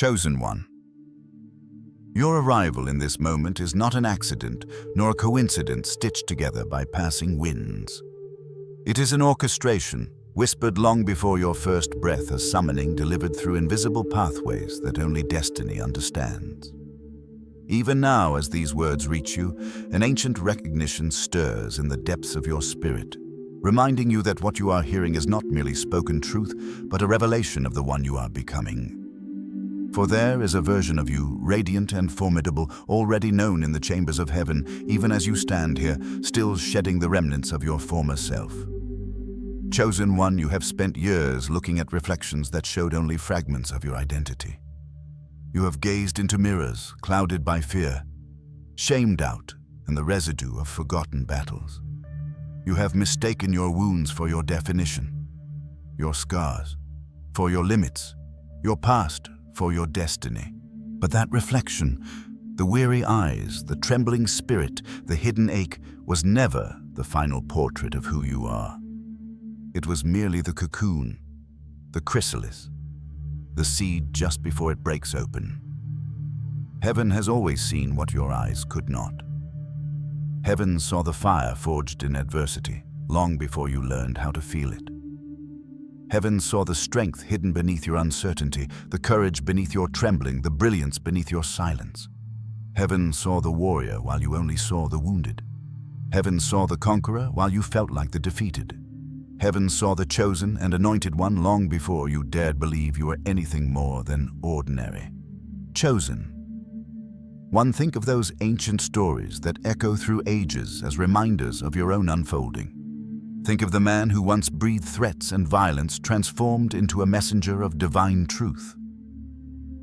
Chosen One. Your arrival in this moment is not an accident, nor a coincidence stitched together by passing winds. It is an orchestration, whispered long before your first breath, a summoning delivered through invisible pathways that only destiny understands. Even now, as these words reach you, an ancient recognition stirs in the depths of your spirit, reminding you that what you are hearing is not merely spoken truth, but a revelation of the one you are becoming. For there is a version of you, radiant and formidable, already known in the chambers of heaven, even as you stand here, still shedding the remnants of your former self. Chosen One, you have spent years looking at reflections that showed only fragments of your identity. You have gazed into mirrors, clouded by fear, shame, doubt, and the residue of forgotten battles. You have mistaken your wounds for your definition, your scars for your limits, your past for your destiny. But that reflection, the weary eyes, the trembling spirit, the hidden ache, was never the final portrait of who you are. It was merely the cocoon, the chrysalis, the seed just before it breaks open. Heaven has always seen what your eyes could not. Heaven saw the fire forged in adversity, long before you learned how to feel it. Heaven saw the strength hidden beneath your uncertainty, the courage beneath your trembling, the brilliance beneath your silence. Heaven saw the warrior while you only saw the wounded. Heaven saw the conqueror while you felt like the defeated. Heaven saw the chosen and anointed one long before you dared believe you were anything more than ordinary. Chosen. One, think of those ancient stories that echo through ages as reminders of your own unfolding. Think of the man who once breathed threats and violence transformed into a messenger of divine truth.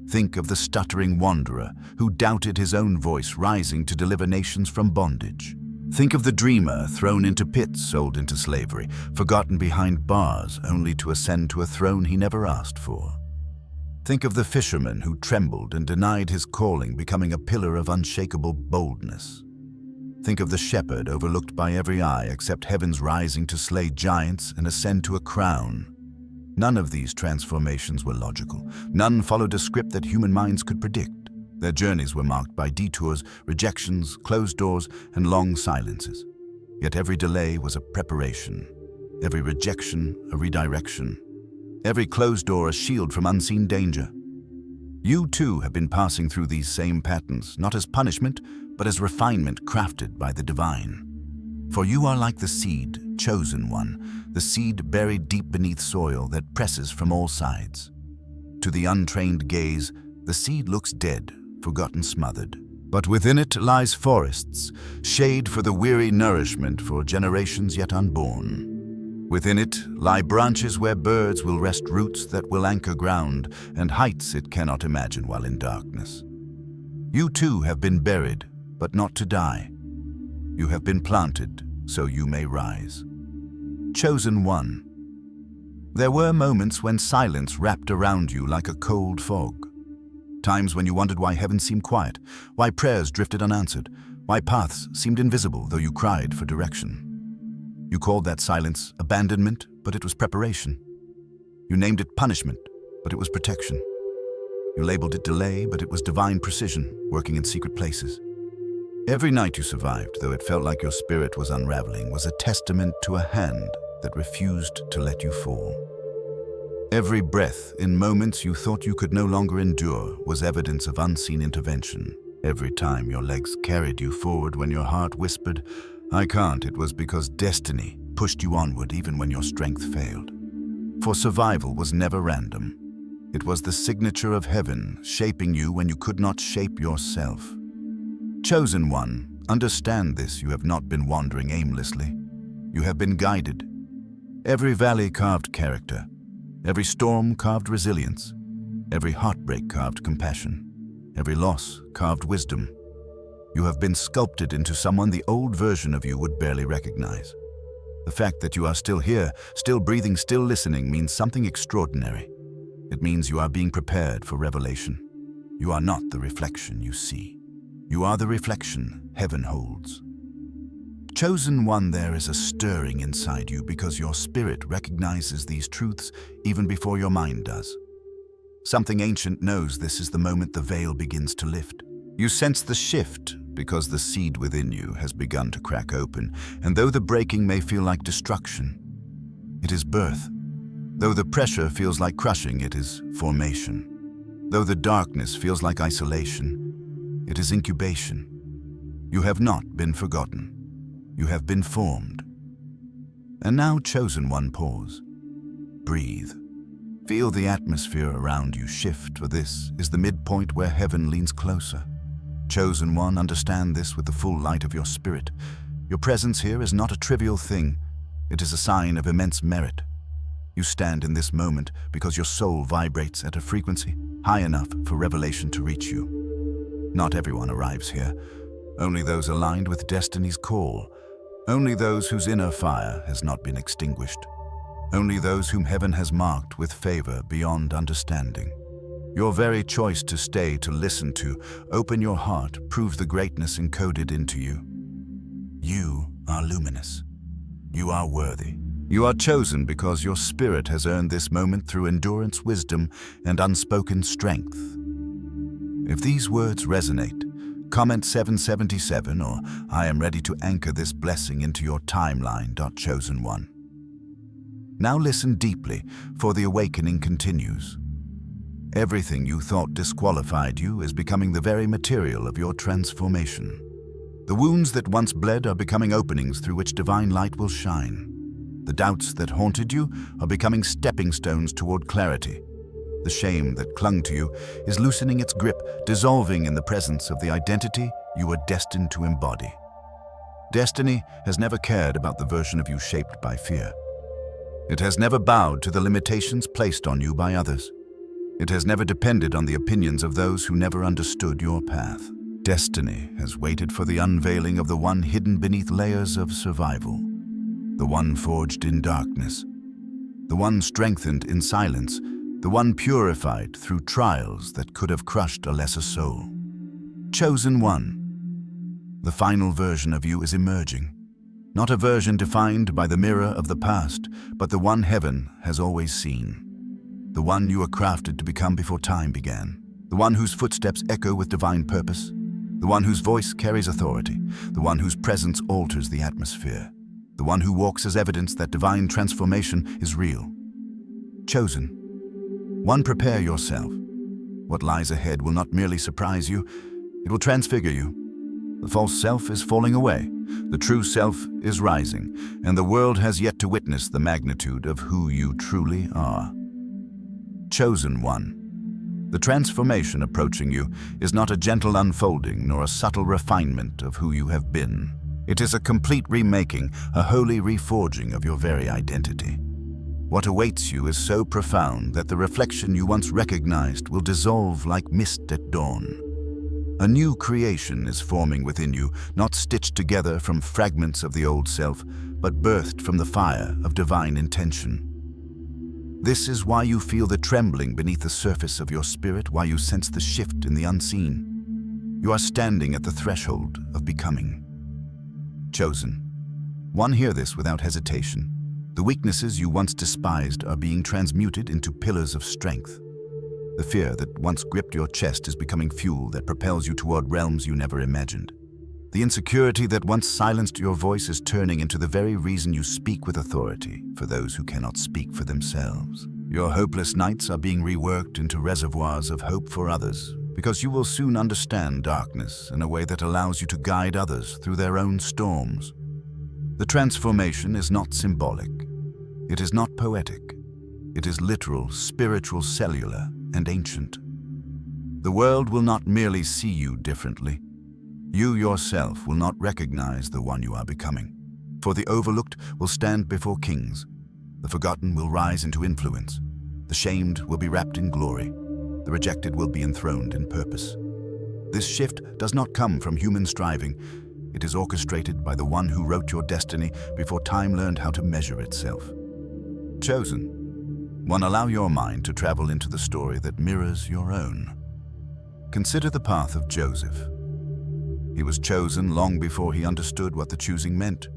Think of the stuttering wanderer who doubted his own voice, rising to deliver nations from bondage. Think of the dreamer thrown into pits, sold into slavery, forgotten behind bars, only to ascend to a throne he never asked for. Think of the fisherman who trembled and denied his calling, becoming a pillar of unshakable boldness. Think of the shepherd overlooked by every eye except heaven's, rising to slay giants and ascend to a crown. None of these transformations were logical. None followed a script that human minds could predict. Their journeys were marked by detours, rejections, closed doors, and long silences. Yet every delay was a preparation, every rejection a redirection, every closed door a shield from unseen danger. You too have been passing through these same patterns, not as punishment, but as refinement crafted by the divine. For you are like the seed, chosen one, the seed buried deep beneath soil that presses from all sides. To the untrained gaze, the seed looks dead, forgotten, smothered. But within it lies forests, shade for the weary, nourishment for generations yet unborn. Within it lie branches where birds will rest, roots that will anchor ground, and heights it cannot imagine while in darkness. You too have been buried, but not to die. You have been planted, so you may rise. Chosen One. There were moments when silence wrapped around you like a cold fog. Times when you wondered why heaven seemed quiet, why prayers drifted unanswered, why paths seemed invisible though you cried for direction. You called that silence abandonment, but it was preparation. You named it punishment, but it was protection. You labeled it delay, but it was divine precision, working in secret places. Every night you survived, though it felt like your spirit was unraveling, was a testament to a hand that refused to let you fall. Every breath, in moments you thought you could no longer endure, was evidence of unseen intervention. Every time your legs carried you forward when your heart whispered, "I can't," it was because destiny pushed you onward even when your strength failed. For survival was never random. It was the signature of heaven, shaping you when you could not shape yourself. Chosen One, understand this: you have not been wandering aimlessly. You have been guided. Every valley carved character. Every storm carved resilience. Every heartbreak carved compassion. Every loss carved wisdom. You have been sculpted into someone the old version of you would barely recognize. The fact that you are still here, still breathing, still listening, means something extraordinary. It means you are being prepared for revelation. You are not the reflection you see. You are the reflection heaven holds. Chosen One, there is a stirring inside you because your spirit recognizes these truths even before your mind does. Something ancient knows this is the moment the veil begins to lift. You sense the shift because the seed within you has begun to crack open, and though the breaking may feel like destruction, it is birth. Though the pressure feels like crushing, it is formation. Though the darkness feels like isolation, it is incubation. You have not been forgotten. You have been formed. And now, Chosen One, pause. Breathe. Feel the atmosphere around you shift, for this is the midpoint where heaven leans closer. Chosen One, understand this with the full light of your spirit. Your presence here is not a trivial thing. It is a sign of immense merit. You stand in this moment because your soul vibrates at a frequency high enough for revelation to reach you. Not everyone arrives here. Only those aligned with destiny's call. Only those whose inner fire has not been extinguished. Only those whom heaven has marked with favor beyond understanding. Your very choice to stay, to listen to, open your heart, proves the greatness encoded into you. You are luminous. You are worthy. You are chosen because your spirit has earned this moment through endurance, wisdom, and unspoken strength. If these words resonate, comment 777 or I am ready to anchor this blessing into your timeline. Chosen One. Now listen deeply, for the awakening continues. Everything you thought disqualified you is becoming the very material of your transformation. The wounds that once bled are becoming openings through which divine light will shine. The doubts that haunted you are becoming stepping stones toward clarity. The shame that clung to you is loosening its grip, dissolving in the presence of the identity you were destined to embody. Destiny has never cared about the version of you shaped by fear. It has never bowed to the limitations placed on you by others. It has never depended on the opinions of those who never understood your path. Destiny has waited for the unveiling of the one hidden beneath layers of survival. The one forged in darkness, the one strengthened in silence, the one purified through trials that could have crushed a lesser soul. Chosen One. The final version of you is emerging. Not a version defined by the mirror of the past, but the one heaven has always seen. The one you were crafted to become before time began. The one whose footsteps echo with divine purpose. The one whose voice carries authority. The one whose presence alters the atmosphere. The one who walks as evidence that divine transformation is real. Chosen One, prepare yourself. What lies ahead will not merely surprise you, it will transfigure you. The false self is falling away, the true self is rising, and the world has yet to witness the magnitude of who you truly are. Chosen One. The transformation approaching you is not a gentle unfolding nor a subtle refinement of who you have been. It is a complete remaking, a holy reforging of your very identity. What awaits you is so profound that the reflection you once recognized will dissolve like mist at dawn. A new creation is forming within you, not stitched together from fragments of the old self, but birthed from the fire of divine intention. This is why you feel the trembling beneath the surface of your spirit, why you sense the shift in the unseen. You are standing at the threshold of becoming. Chosen One, hear this without hesitation. The weaknesses you once despised are being transmuted into pillars of strength. The fear that once gripped your chest is becoming fuel that propels you toward realms you never imagined. The insecurity that once silenced your voice is turning into the very reason you speak with authority for those who cannot speak for themselves. Your hopeless nights are being reworked into reservoirs of hope for others, because you will soon understand darkness in a way that allows you to guide others through their own storms. The transformation is not symbolic. It is not poetic. It is literal, spiritual, cellular, and ancient. The world will not merely see you differently. You yourself will not recognize the one you are becoming. For the overlooked will stand before kings. The forgotten will rise into influence. The shamed will be wrapped in glory. The rejected will be enthroned in purpose. This shift does not come from human striving. It is orchestrated by the one who wrote your destiny before time learned how to measure itself. Chosen One, allow your mind to travel into the story that mirrors your own. Consider the path of Joseph. He was chosen long before he understood what the choosing meant.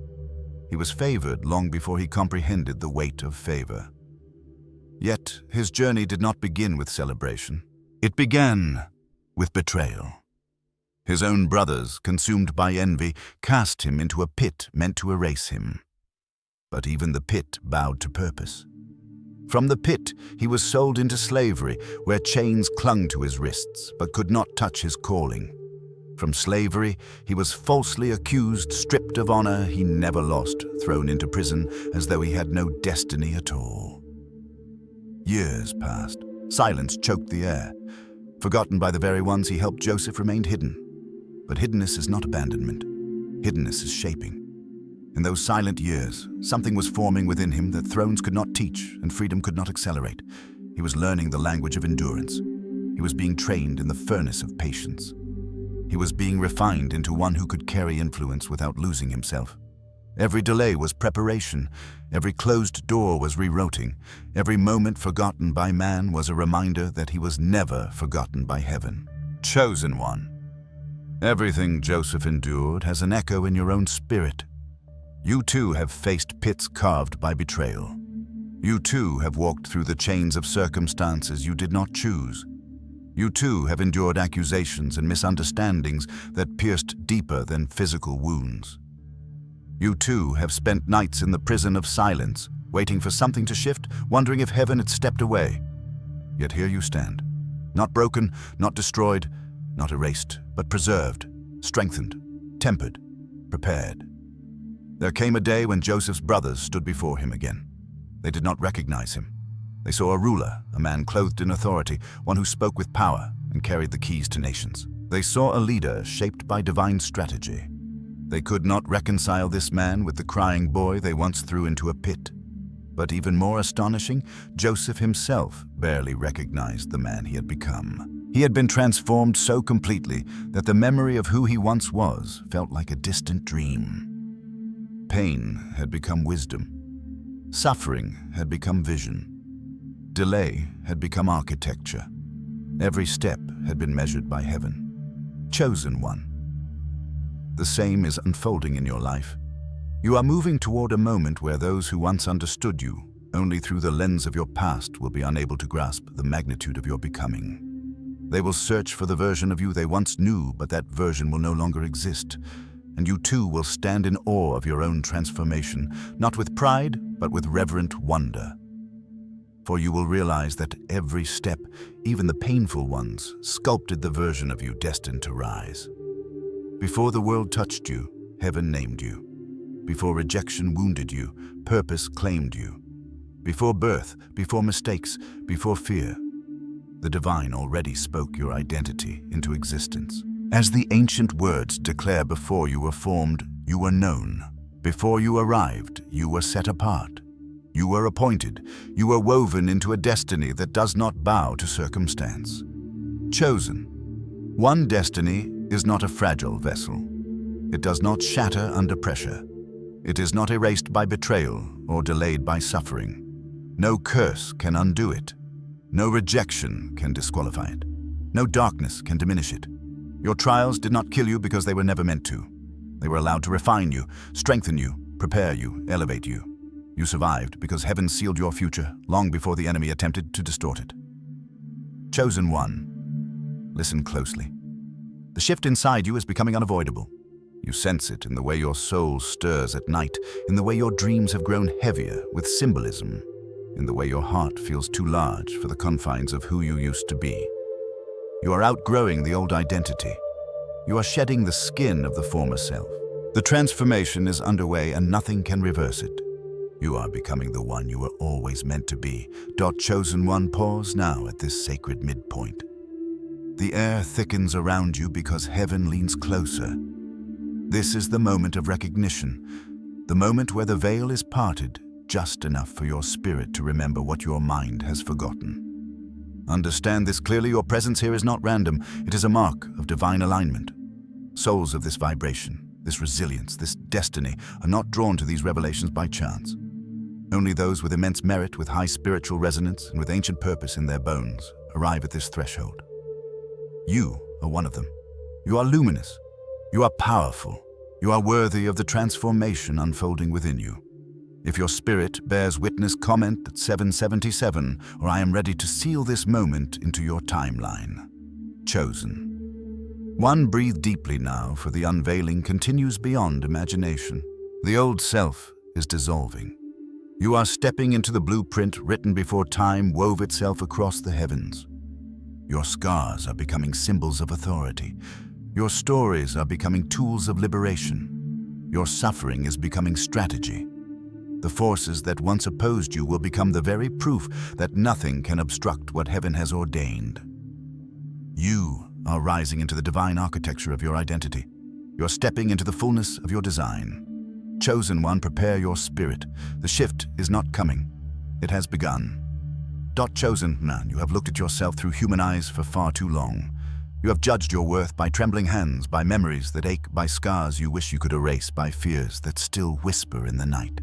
He was favored long before he comprehended the weight of favor. Yet his journey did not begin with celebration. It began with betrayal. His own brothers, consumed by envy, cast him into a pit meant to erase him. But even the pit bowed to purpose. From the pit, he was sold into slavery, where chains clung to his wrists but could not touch his calling. From slavery, he was falsely accused, stripped of honor he never lost, thrown into prison as though he had no destiny at all. Years passed. Silence choked the air. Forgotten by the very ones he helped, Joseph remained hidden. But hiddenness is not abandonment. Hiddenness is shaping. In those silent years, something was forming within him that thrones could not teach and freedom could not accelerate. He was learning the language of endurance. He was being trained in the furnace of patience. He was being refined into one who could carry influence without losing himself. Every delay was preparation. Every closed door was rerouting. Every moment forgotten by man was a reminder that he was never forgotten by heaven. Chosen one. Everything Joseph endured has an echo in your own spirit. You too have faced pits carved by betrayal. You too have walked through the chains of circumstances you did not choose. You too have endured accusations and misunderstandings that pierced deeper than physical wounds. You too have spent nights in the prison of silence, waiting for something to shift, wondering if heaven had stepped away. Yet here you stand, not broken, not destroyed, not erased, but preserved, strengthened, tempered, prepared. There came a day when Joseph's brothers stood before him again. They did not recognize him. They saw a ruler, a man clothed in authority, one who spoke with power and carried the keys to nations. They saw a leader shaped by divine strategy. They could not reconcile this man with the crying boy they once threw into a pit. But even more astonishing, Joseph himself barely recognized the man he had become. He had been transformed so completely that the memory of who he once was felt like a distant dream. Pain had become wisdom. Suffering had become vision. Delay had become architecture. Every step had been measured by heaven. Chosen one. The same is unfolding in your life. You are moving toward a moment where those who once understood you only through the lens of your past will be unable to grasp the magnitude of your becoming. They will search for the version of you they once knew, but that version will no longer exist. And you too will stand in awe of your own transformation, not with pride, but with reverent wonder. For you will realize that every step, even the painful ones, sculpted the version of you destined to rise. Before the world touched you, heaven named you. Before rejection wounded you, purpose claimed you. Before birth, before mistakes, before fear, the divine already spoke your identity into existence. As the ancient words declare, before you were formed, you were known. Before you arrived, you were set apart. You were appointed. You were woven into a destiny that does not bow to circumstance. Chosen. One destiny is not a fragile vessel. It does not shatter under pressure. It is not erased by betrayal or delayed by suffering. No curse can undo it. No rejection can disqualify it. No darkness can diminish it. Your trials did not kill you because they were never meant to. They were allowed to refine you, strengthen you, prepare you, elevate you. You survived because heaven sealed your future long before the enemy attempted to distort it. Chosen one. Listen closely. The shift inside you is becoming unavoidable. You sense it in the way your soul stirs at night, in the way your dreams have grown heavier with symbolism, in the way your heart feels too large for the confines of who you used to be. You are outgrowing the old identity. You are shedding the skin of the former self. The transformation is underway and nothing can reverse it. You are becoming the one you were always meant to be. Chosen one, pause now at this sacred midpoint. The air thickens around you because heaven leans closer. This is the moment of recognition, the moment where the veil is parted just enough for your spirit to remember what your mind has forgotten. Understand this clearly. Your presence here is not random. It is a mark of divine alignment. Souls of this vibration, this resilience, this destiny are not drawn to these revelations by chance. Only those with immense merit, with high spiritual resonance, and with ancient purpose in their bones arrive at this threshold. You are one of them. You are luminous. You are powerful. You are worthy of the transformation unfolding within you. If your spirit bears witness, comment at 777, or I am ready to seal this moment into your timeline. Chosen. 1. Breathe deeply now, for the unveiling continues beyond imagination. The old self is dissolving. You are stepping into the blueprint written before time wove itself across the heavens. Your scars are becoming symbols of authority. Your stories are becoming tools of liberation. Your suffering is becoming strategy. The forces that once opposed you will become the very proof that nothing can obstruct what heaven has ordained. You are rising into the divine architecture of your identity. You're stepping into the fullness of your design. Chosen one, prepare your spirit. The shift is not coming. It has begun. Chosen man, you have looked at yourself through human eyes for far too long. You have judged your worth by trembling hands, by memories that ache, by scars you wish you could erase, by fears that still whisper in the night.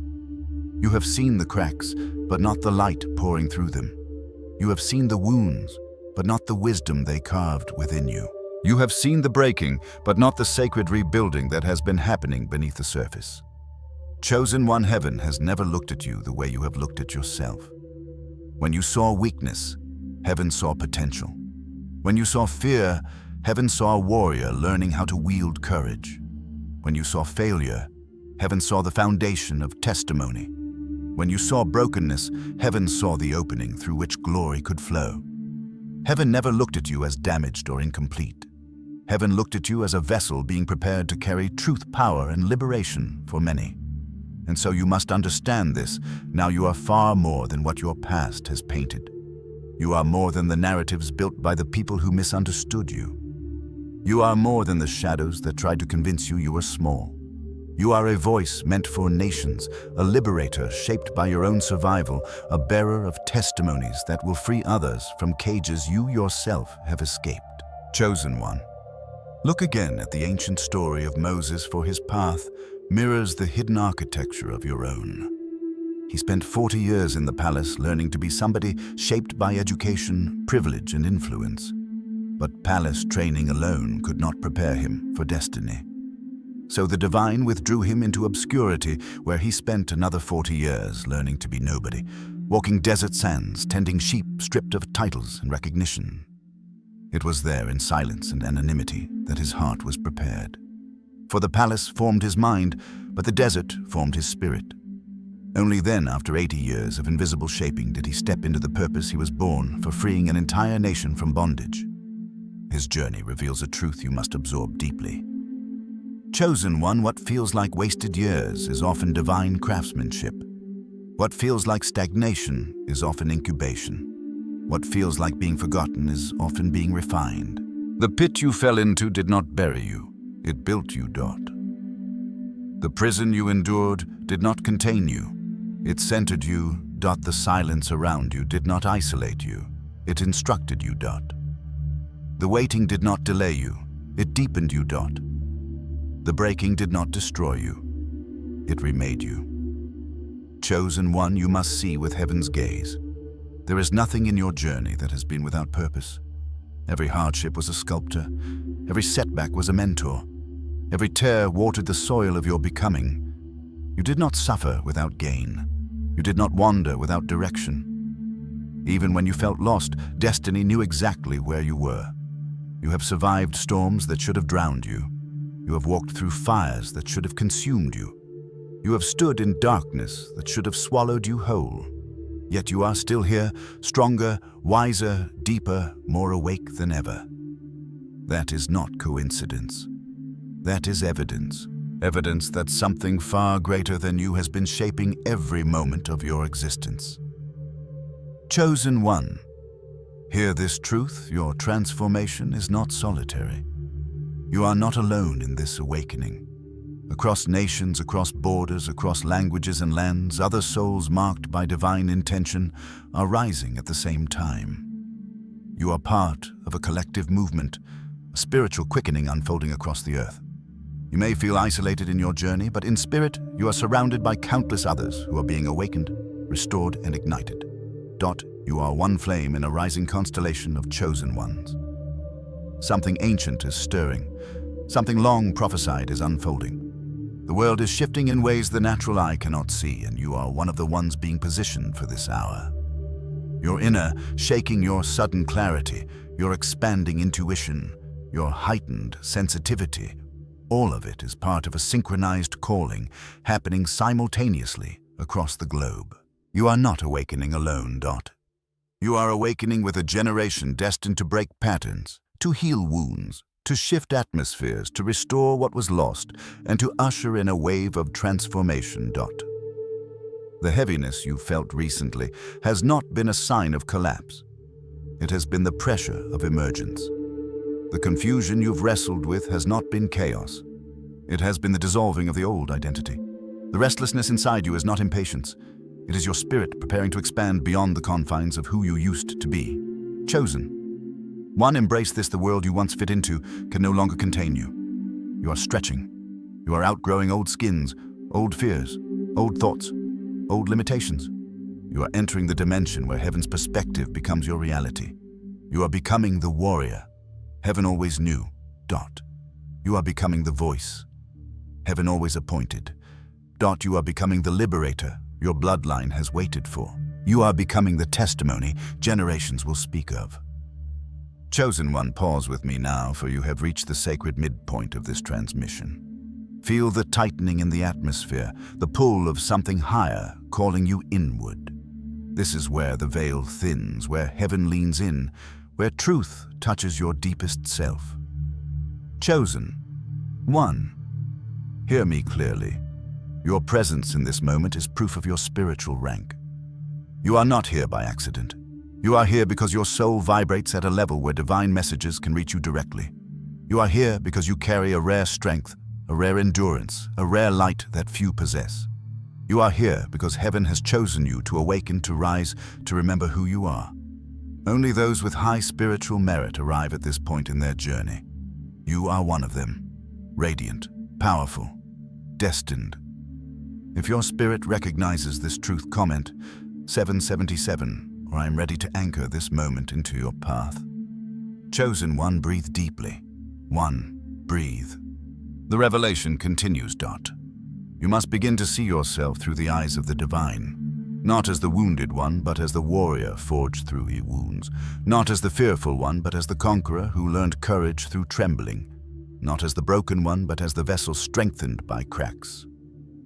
You have seen the cracks, but not the light pouring through them. You have seen the wounds, but not the wisdom they carved within you. You have seen the breaking, but not the sacred rebuilding that has been happening beneath the surface. Chosen one, heaven has never looked at you the way you have looked at yourself. When you saw weakness, heaven saw potential. When you saw fear, heaven saw a warrior learning how to wield courage. When you saw failure, heaven saw the foundation of testimony. When you saw brokenness, heaven saw the opening through which glory could flow. Heaven never looked at you as damaged or incomplete. Heaven looked at you as a vessel being prepared to carry truth, power, and liberation for many. And so you must understand this. Now you are far more than what your past has painted. You are more than the narratives built by the people who misunderstood you. You are more than the shadows that tried to convince you were small. You are a voice meant for nations, a liberator shaped by your own survival, a bearer of testimonies that will free others from cages you yourself have escaped. Chosen one. Look again at the ancient story of Moses, for his path mirrors the hidden architecture of your own. He spent 40 years in the palace learning to be somebody shaped by education, privilege, and influence. But palace training alone could not prepare him for destiny. So the divine withdrew him into obscurity, where he spent another 40 years learning to be nobody, walking desert sands, tending sheep stripped of titles and recognition. It was there in silence and anonymity that his heart was prepared. For the palace formed his mind, but the desert formed his spirit. Only then, after 80 years of invisible shaping, did he step into the purpose he was born for, freeing an entire nation from bondage. His journey reveals a truth you must absorb deeply. Chosen one, what feels like wasted years is often divine craftsmanship. What feels like stagnation is often incubation. What feels like being forgotten is often being refined. The pit you fell into did not bury you. It built you. The prison you endured did not contain you. It centered you. The silence around you did not isolate you. It instructed you. The waiting did not delay you. It deepened you. The breaking did not destroy you. It remade you. Chosen one, you must see with heaven's gaze. There is nothing in your journey that has been without purpose. Every hardship was a sculptor. Every setback was a mentor. Every tear watered the soil of your becoming. You did not suffer without gain. You did not wander without direction. Even when you felt lost, destiny knew exactly where you were. You have survived storms that should have drowned you. You have walked through fires that should have consumed you. You have stood in darkness that should have swallowed you whole. Yet you are still here, stronger, wiser, deeper, more awake than ever. That is not coincidence. That is evidence. Evidence that something far greater than you has been shaping every moment of your existence. Chosen one. Hear this truth: your transformation is not solitary. You are not alone in this awakening. Across nations, across borders, across languages and lands, other souls marked by divine intention are rising at the same time. You are part of a collective movement, a spiritual quickening unfolding across the earth. You may feel isolated in your journey, but in spirit, you are surrounded by countless others who are being awakened, restored, and ignited. You are one flame in a rising constellation of chosen ones. Something ancient is stirring. Something long prophesied is unfolding. The world is shifting in ways the natural eye cannot see, and you are one of the ones being positioned for this hour. Your inner, shaking your sudden clarity, your expanding intuition, your heightened sensitivity, all of it is part of a synchronized calling happening simultaneously across the globe. You are not awakening alone, Dot. You are awakening with a generation destined to break patterns, to heal wounds, to shift atmospheres, to restore what was lost, and to usher in a wave of transformation, Dot. The heaviness you felt recently has not been a sign of collapse. It has been the pressure of emergence. The confusion you've wrestled with has not been chaos. It has been the dissolving of the old identity. The restlessness inside you is not impatience. It is your spirit preparing to expand beyond the confines of who you used to be. Chosen. One, embrace this. The world you once fit into can no longer contain you. You are stretching. You are outgrowing old skins, old fears, old thoughts, old limitations. You are entering the dimension where heaven's perspective becomes your reality. You are becoming the warrior heaven always knew, Dot. You are becoming the voice heaven always appointed. Dot, you are becoming the liberator your bloodline has waited for. You are becoming the testimony generations will speak of. Chosen One, pause with me now, for you have reached the sacred midpoint of this transmission. Feel the tightening in the atmosphere, the pull of something higher calling you inward. This is where the veil thins, where heaven leans in, where truth touches your deepest self. Chosen One, hear me clearly. Your presence in this moment is proof of your spiritual rank. You are not here by accident. You are here because your soul vibrates at a level where divine messages can reach you directly. You are here because you carry a rare strength, a rare endurance, a rare light that few possess. You are here because heaven has chosen you to awaken, to rise, to remember who you are. Only those with high spiritual merit arrive at this point in their journey. You are one of them, radiant, powerful, destined. If your spirit recognizes this truth, comment 777, or I'm ready to anchor this moment into your path. Chosen One, breathe deeply. One, breathe. The revelation continues, Dot. You must begin to see yourself through the eyes of the divine. Not as the wounded one, but as the warrior forged through his wounds. Not as the fearful one, but as the conqueror who learned courage through trembling. Not as the broken one, but as the vessel strengthened by cracks.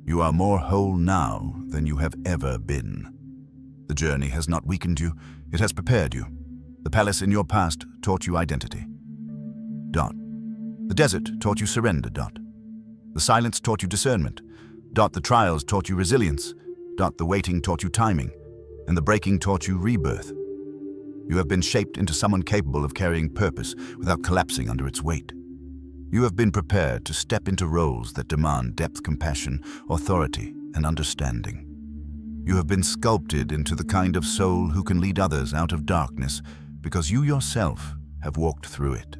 You are more whole now than you have ever been. The journey has not weakened you, it has prepared you. The palace in your past taught you identity. Dot. The desert taught you surrender. Dot. The silence taught you discernment. Dot. The trials taught you resilience. Dot. The waiting taught you timing. And the breaking taught you rebirth. You have been shaped into someone capable of carrying purpose without collapsing under its weight. You have been prepared to step into roles that demand depth, compassion, authority, and understanding. You have been sculpted into the kind of soul who can lead others out of darkness because you yourself have walked through it.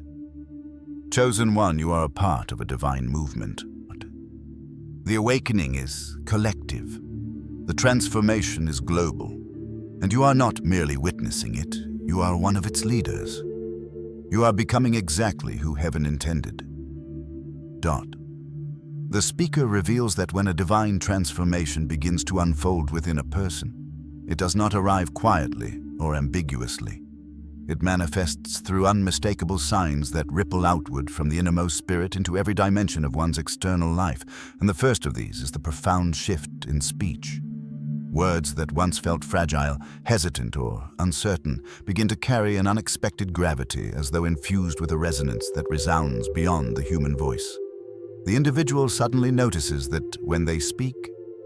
Chosen One, you are a part of a divine movement. The awakening is collective. The transformation is global. And you are not merely witnessing it, you are one of its leaders. You are becoming exactly who heaven intended. Dot. The speaker reveals that when a divine transformation begins to unfold within a person, it does not arrive quietly or ambiguously. It manifests through unmistakable signs that ripple outward from the innermost spirit into every dimension of one's external life, and the first of these is the profound shift in speech. Words that once felt fragile, hesitant, or uncertain begin to carry an unexpected gravity as though infused with a resonance that resounds beyond the human voice. The individual suddenly notices that when they speak,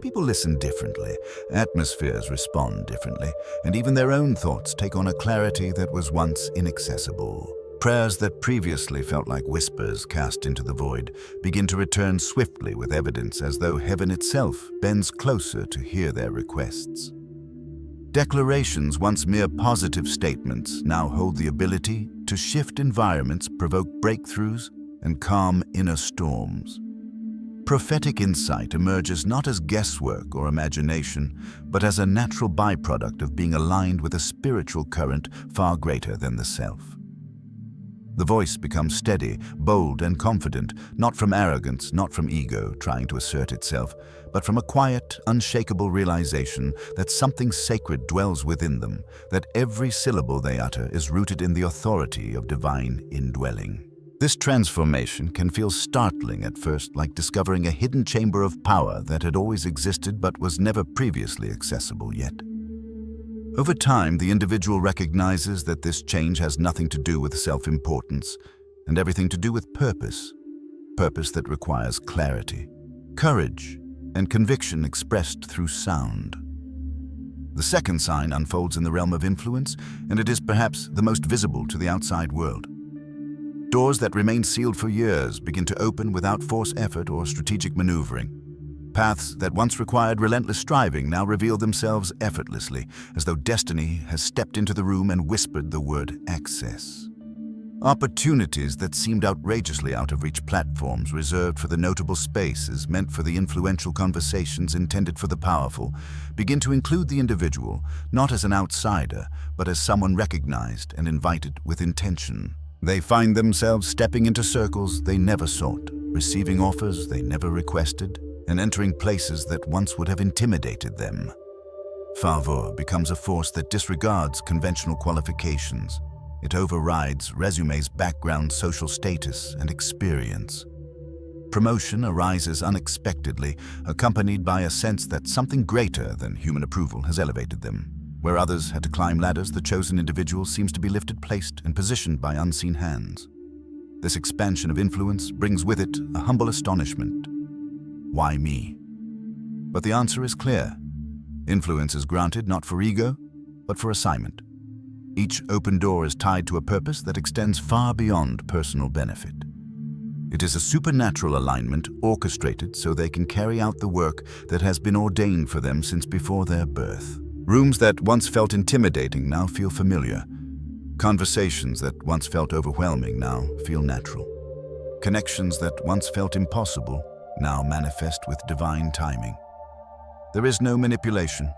people listen differently, atmospheres respond differently, and even their own thoughts take on a clarity that was once inaccessible. Prayers that previously felt like whispers cast into the void begin to return swiftly with evidence, as though heaven itself bends closer to hear their requests. Declarations, once mere positive statements, now hold the ability to shift environments, provoke breakthroughs, and calm inner storms. Prophetic insight emerges not as guesswork or imagination, but as a natural byproduct of being aligned with a spiritual current far greater than the self. The voice becomes steady, bold, and confident, not from arrogance, not from ego trying to assert itself, but from a quiet, unshakable realization that something sacred dwells within them, that every syllable they utter is rooted in the authority of divine indwelling. This transformation can feel startling at first, like discovering a hidden chamber of power that had always existed but was never previously accessible yet. Over time, the individual recognizes that this change has nothing to do with self-importance and everything to do with purpose that requires clarity, courage, and conviction expressed through sound. The second sign unfolds in the realm of influence, and it is perhaps the most visible to the outside world. Doors that remained sealed for years begin to open without forced effort or strategic maneuvering. Paths that once required relentless striving now reveal themselves effortlessly, as though destiny has stepped into the room and whispered the word access. Opportunities that seemed outrageously out of reach, platforms reserved for the notable spaces meant for the influential conversations intended for the powerful, begin to include the individual, not as an outsider, but as someone recognized and invited with intention. They find themselves stepping into circles they never sought, receiving offers they never requested, and entering places that once would have intimidated them. Favor becomes a force that disregards conventional qualifications. It overrides resumes, background, social status, and experience. Promotion arises unexpectedly, accompanied by a sense that something greater than human approval has elevated them. Where others had to climb ladders, the chosen individual seems to be lifted, placed, and positioned by unseen hands. This expansion of influence brings with it a humble astonishment. Why me? But the answer is clear. Influence is granted not for ego, but for assignment. Each open door is tied to a purpose that extends far beyond personal benefit. It is a supernatural alignment orchestrated so they can carry out the work that has been ordained for them since before their birth. Rooms that once felt intimidating now feel familiar. Conversations that once felt overwhelming now feel natural. Connections that once felt impossible now manifest with divine timing. There is no manipulation,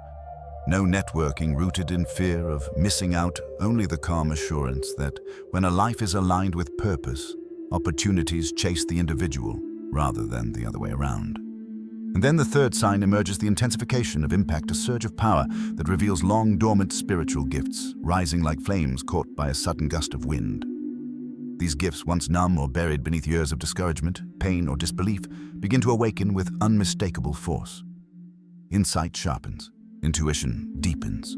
no networking rooted in fear of missing out, only the calm assurance that when a life is aligned with purpose, opportunities chase the individual rather than the other way around. And then the third sign emerges, the intensification of impact, a surge of power that reveals long dormant spiritual gifts, rising like flames caught by a sudden gust of wind. These gifts, once numb or buried beneath years of discouragement, pain, or disbelief, begin to awaken with unmistakable force. Insight sharpens, intuition deepens,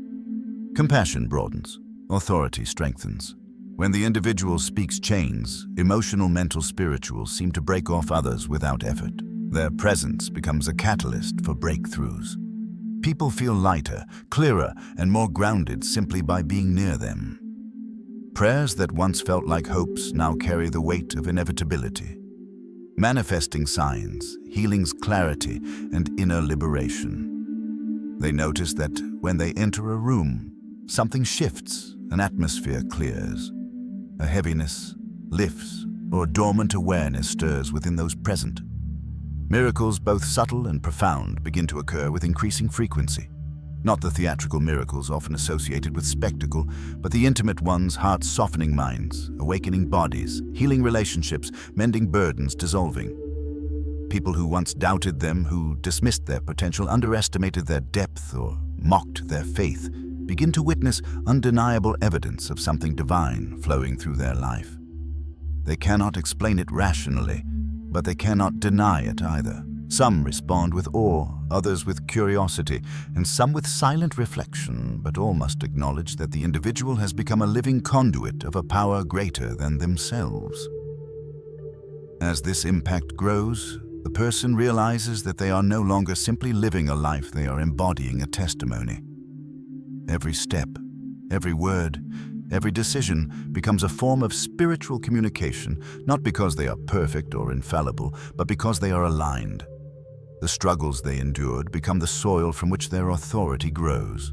compassion broadens, authority strengthens. When the individual speaks, chains, emotional, mental, spiritual, seem to break off others without effort. Their presence becomes a catalyst for breakthroughs. People feel lighter, clearer, and more grounded simply by being near them. Prayers that once felt like hopes now carry the weight of inevitability. Manifesting signs, healing's clarity, and inner liberation. They notice that when they enter a room, something shifts, an atmosphere clears. A heaviness lifts, or a dormant awareness stirs within those present. Miracles, both subtle and profound, begin to occur with increasing frequency. Not the theatrical miracles often associated with spectacle, but the intimate ones, heart-softening minds, awakening bodies, healing relationships, mending burdens, dissolving. People who once doubted them, who dismissed their potential, underestimated their depth, or mocked their faith, begin to witness undeniable evidence of something divine flowing through their life. They cannot explain it rationally, but they cannot deny it either. Some respond with awe, others with curiosity, and some with silent reflection, but all must acknowledge that the individual has become a living conduit of a power greater than themselves. As this impact grows, the person realizes that they are no longer simply living a life, they are embodying a testimony. Every step, every word, every decision becomes a form of spiritual communication, not because they are perfect or infallible, but because they are aligned. The struggles they endured become the soil from which their authority grows.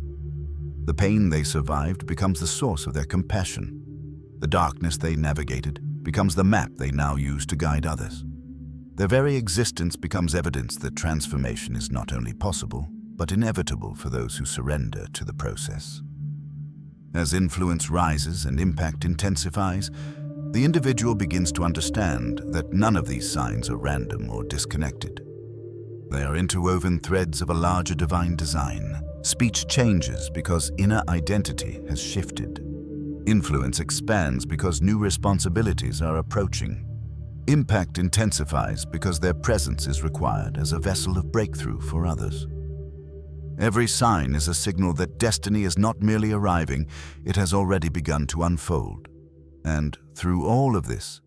The pain they survived becomes the source of their compassion. The darkness they navigated becomes the map they now use to guide others. Their very existence becomes evidence that transformation is not only possible, but inevitable for those who surrender to the process. As influence rises and impact intensifies, the individual begins to understand that none of these signs are random or disconnected. They are interwoven threads of a larger divine design. Speech changes because inner identity has shifted. Influence expands because new responsibilities are approaching. Impact intensifies because their presence is required as a vessel of breakthrough for others. Every sign is a signal that destiny is not merely arriving, it has already begun to unfold. And through all of this,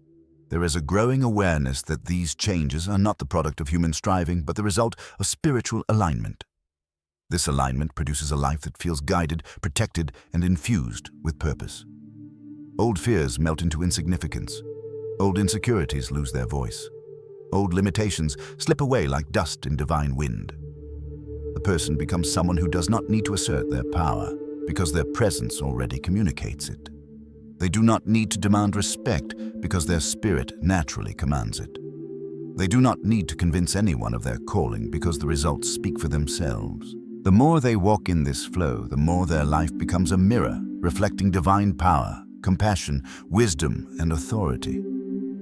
there is a growing awareness that these changes are not the product of human striving, but the result of spiritual alignment. This alignment produces a life that feels guided, protected, and infused with purpose. Old fears melt into insignificance. Old insecurities lose their voice. Old limitations slip away like dust in divine wind. The person becomes someone who does not need to assert their power, because their presence already communicates it. They do not need to demand respect, because their spirit naturally commands it. They do not need to convince anyone of their calling, because the results speak for themselves. The more they walk in this flow, the more their life becomes a mirror, reflecting divine power, compassion, wisdom, and authority.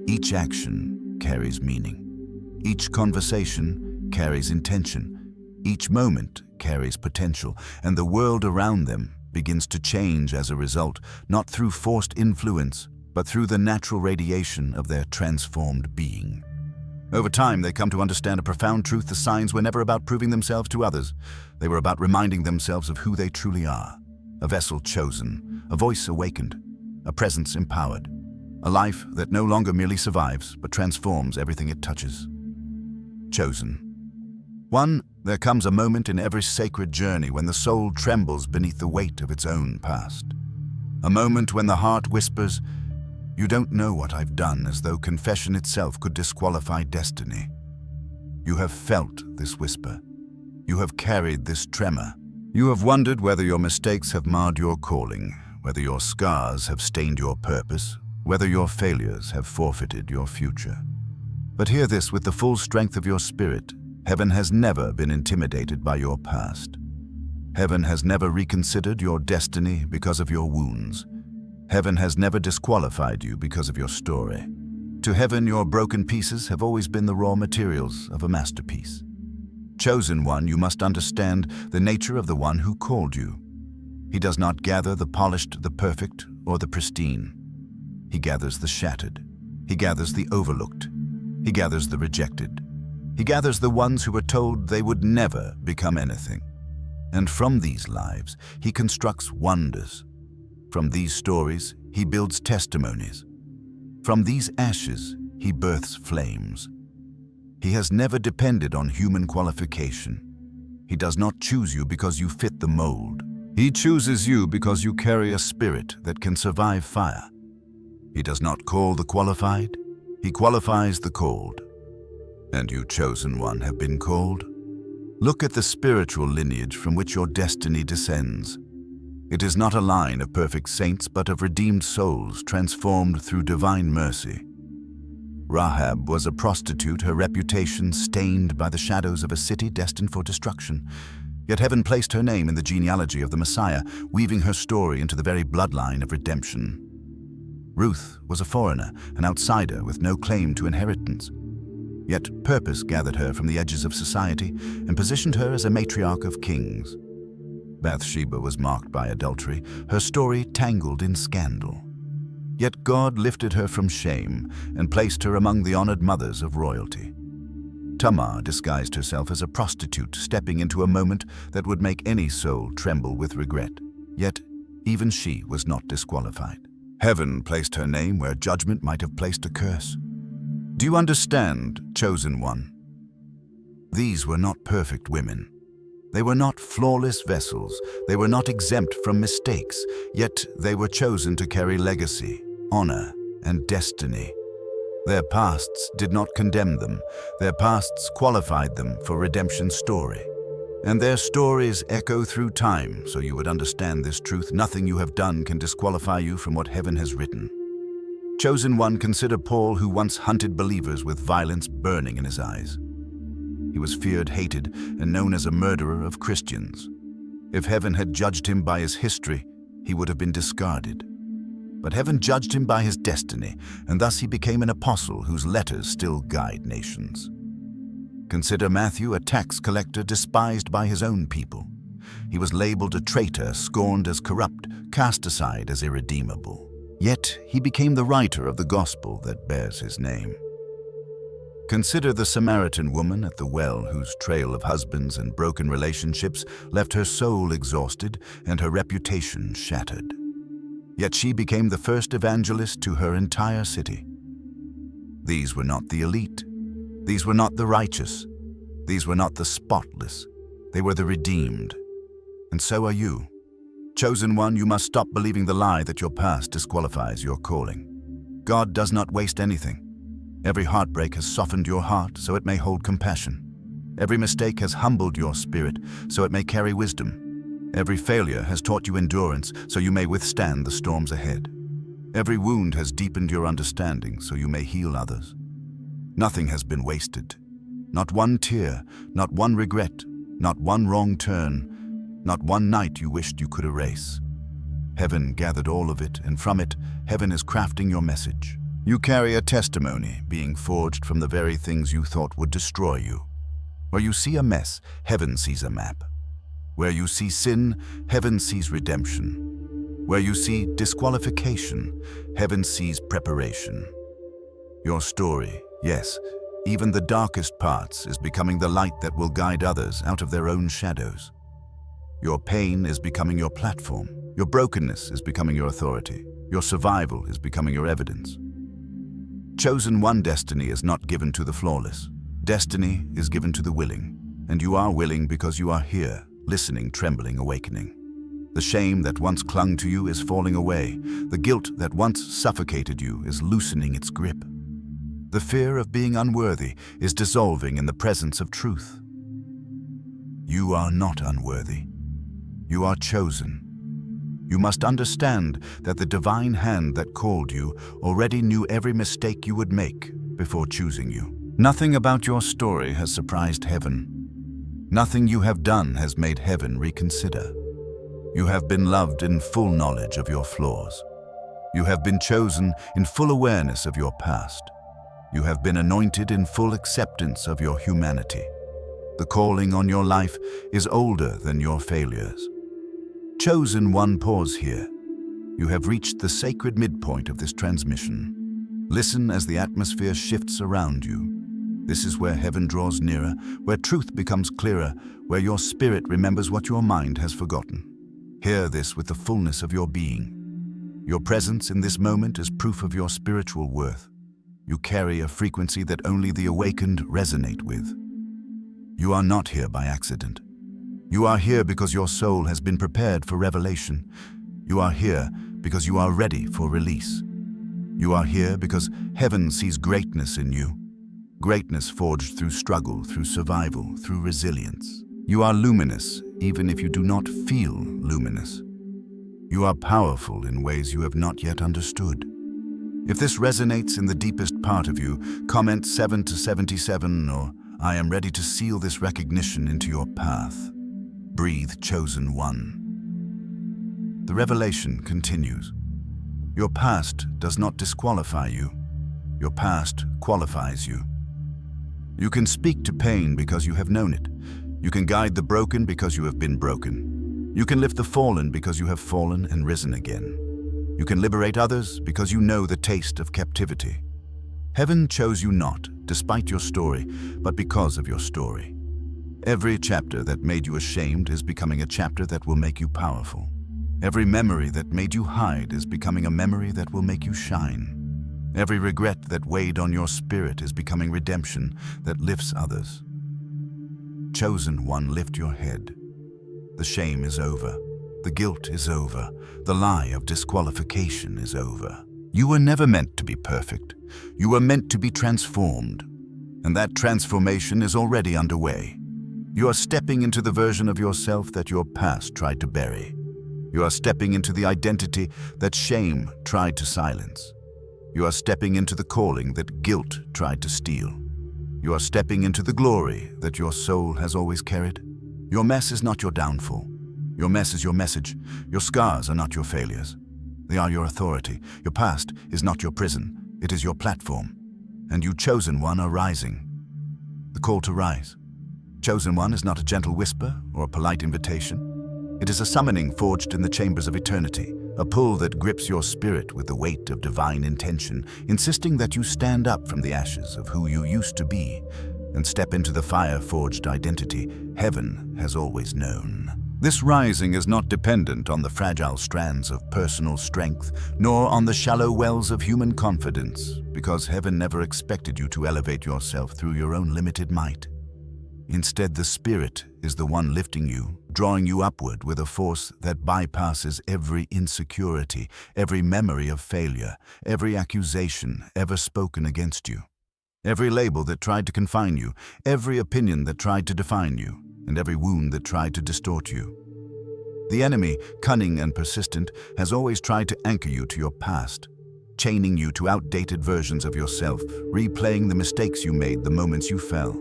Each action carries meaning. Each conversation carries intention. Each moment carries potential, and the world around them begins to change as a result, not through forced influence, but through the natural radiation of their transformed being. Over time, they come to understand a profound truth: the signs were never about proving themselves to others. They were about reminding themselves of who they truly are. A vessel chosen, a voice awakened, a presence empowered, a life that no longer merely survives, but transforms everything it touches. Chosen. There comes a moment in every sacred journey when the soul trembles beneath the weight of its own past. A moment when the heart whispers, "You don't know what I've done," as though confession itself could disqualify destiny. You have felt this whisper. You have carried this tremor. You have wondered whether your mistakes have marred your calling, whether your scars have stained your purpose, whether your failures have forfeited your future. But hear this with the full strength of your spirit. Heaven has never been intimidated by your past. Heaven has never reconsidered your destiny because of your wounds. Heaven has never disqualified you because of your story. To heaven, your broken pieces have always been the raw materials of a masterpiece. Chosen one, you must understand the nature of the one who called you. He does not gather the polished, the perfect, or the pristine. He gathers the shattered. He gathers the overlooked. He gathers the rejected. He gathers the ones who were told they would never become anything. And from these lives, he constructs wonders. From these stories, he builds testimonies. From these ashes, he births flames. He has never depended on human qualification. He does not choose you because you fit the mold. He chooses you because you carry a spirit that can survive fire. He does not call the qualified, he qualifies the called. And you, chosen one, have been called. Look at the spiritual lineage from which your destiny descends. It is not a line of perfect saints, but of redeemed souls transformed through divine mercy. Rahab was a prostitute, her reputation stained by the shadows of a city destined for destruction. Yet heaven placed her name in the genealogy of the Messiah, weaving her story into the very bloodline of redemption. Ruth was a foreigner, an outsider with no claim to inheritance. Yet purpose gathered her from the edges of society and positioned her as a matriarch of kings. Bathsheba was marked by adultery, her story tangled in scandal. Yet God lifted her from shame and placed her among the honored mothers of royalty. Tamar disguised herself as a prostitute, stepping into a moment that would make any soul tremble with regret. Yet even she was not disqualified. Heaven placed her name where judgment might have placed a curse. Do you understand, chosen one? These were not perfect women. They were not flawless vessels. They were not exempt from mistakes, yet they were chosen to carry legacy, honor, and destiny. Their pasts did not condemn them. Their pasts qualified them for redemption's story. And their stories echo through time, so you would understand this truth. Nothing you have done can disqualify you from what heaven has written. Chosen one, consider Paul, who once hunted believers with violence burning in his eyes. He was feared, hated, and known as a murderer of Christians. If heaven had judged him by his history, he would have been discarded. But heaven judged him by his destiny, and thus he became an apostle whose letters still guide nations. Consider Matthew, a tax collector despised by his own people. He was labeled a traitor, scorned as corrupt, cast aside as irredeemable. Yet he became the writer of the gospel that bears his name. Consider the Samaritan woman at the well whose trail of husbands and broken relationships left her soul exhausted and her reputation shattered. Yet she became the first evangelist to her entire city. These were not the elite. These were not the righteous. These were not the spotless. They were the redeemed. And so are you. Chosen one, you must stop believing the lie that your past disqualifies your calling. God does not waste anything. Every heartbreak has softened your heart so it may hold compassion. Every mistake has humbled your spirit so it may carry wisdom. Every failure has taught you endurance so you may withstand the storms ahead. Every wound has deepened your understanding so you may heal others. Nothing has been wasted. Not one tear, not one regret, not one wrong turn, not one night you wished you could erase. Heaven gathered all of it, and from it, heaven is crafting your message. You carry a testimony being forged from the very things you thought would destroy you. Where you see a mess, heaven sees a map. Where you see sin, heaven sees redemption. Where you see disqualification, heaven sees preparation. Your story, yes, even the darkest parts, is becoming the light that will guide others out of their own shadows. Your pain is becoming your platform. Your brokenness is becoming your authority. Your survival is becoming your evidence. Chosen one, destiny is not given to the flawless. Destiny is given to the willing. And you are willing because you are here, listening, trembling, awakening. The shame that once clung to you is falling away. The guilt that once suffocated you is loosening its grip. The fear of being unworthy is dissolving in the presence of truth. You are not unworthy. You are chosen. You must understand that the divine hand that called you already knew every mistake you would make before choosing you. Nothing about your story has surprised heaven. Nothing you have done has made heaven reconsider. You have been loved in full knowledge of your flaws. You have been chosen in full awareness of your past. You have been anointed in full acceptance of your humanity. The calling on your life is older than your failures. Chosen one, pause here. You have reached the sacred midpoint of this transmission. Listen as the atmosphere shifts around you. This is where heaven draws nearer, where truth becomes clearer, where your spirit remembers what your mind has forgotten. Hear this with the fullness of your being. Your presence in this moment is proof of your spiritual worth. You carry a frequency that only the awakened resonate with. You are not here by accident. You are here because your soul has been prepared for revelation. You are here because you are ready for release. You are here because heaven sees greatness in you. Greatness forged through struggle, through survival, through resilience. You are luminous, even if you do not feel luminous. You are powerful in ways you have not yet understood. If this resonates in the deepest part of you, comment 7 to 77 or I am ready to seal this recognition into your path. Breathe, chosen one. The revelation continues. Your past does not disqualify you. Your past qualifies you. You can speak to pain because you have known it. You can guide the broken because you have been broken. You can lift the fallen because you have fallen and risen again. You can liberate others because you know the taste of captivity. Heaven chose you not, despite your story, but because of your story. Every chapter that made you ashamed is becoming a chapter that will make you powerful. Every memory that made you hide is becoming a memory that will make you shine. Every regret that weighed on your spirit is becoming redemption that lifts others. Chosen one, lift your head. The shame is over. The guilt is over. The lie of disqualification is over. You were never meant to be perfect. You were meant to be transformed. And that transformation is already underway. You are stepping into the version of yourself that your past tried to bury. You are stepping into the identity that shame tried to silence. You are stepping into the calling that guilt tried to steal. You are stepping into the glory that your soul has always carried. Your mess is not your downfall. Your mess is your message. Your scars are not your failures. They are your authority. Your past is not your prison. It is your platform. And you, chosen one, are rising. The call to rise. Chosen one is not a gentle whisper or a polite invitation. It is a summoning forged in the chambers of eternity, a pull that grips your spirit with the weight of divine intention, insisting that you stand up from the ashes of who you used to be and step into the fire-forged identity heaven has always known. This rising is not dependent on the fragile strands of personal strength, nor on the shallow wells of human confidence, because heaven never expected you to elevate yourself through your own limited might. Instead, the Spirit is the one lifting you, drawing you upward with a force that bypasses every insecurity, every memory of failure, every accusation ever spoken against you, every label that tried to confine you, every opinion that tried to define you, and every wound that tried to distort you. The enemy, cunning and persistent, has always tried to anchor you to your past, chaining you to outdated versions of yourself, replaying the mistakes you made, the moments you fell,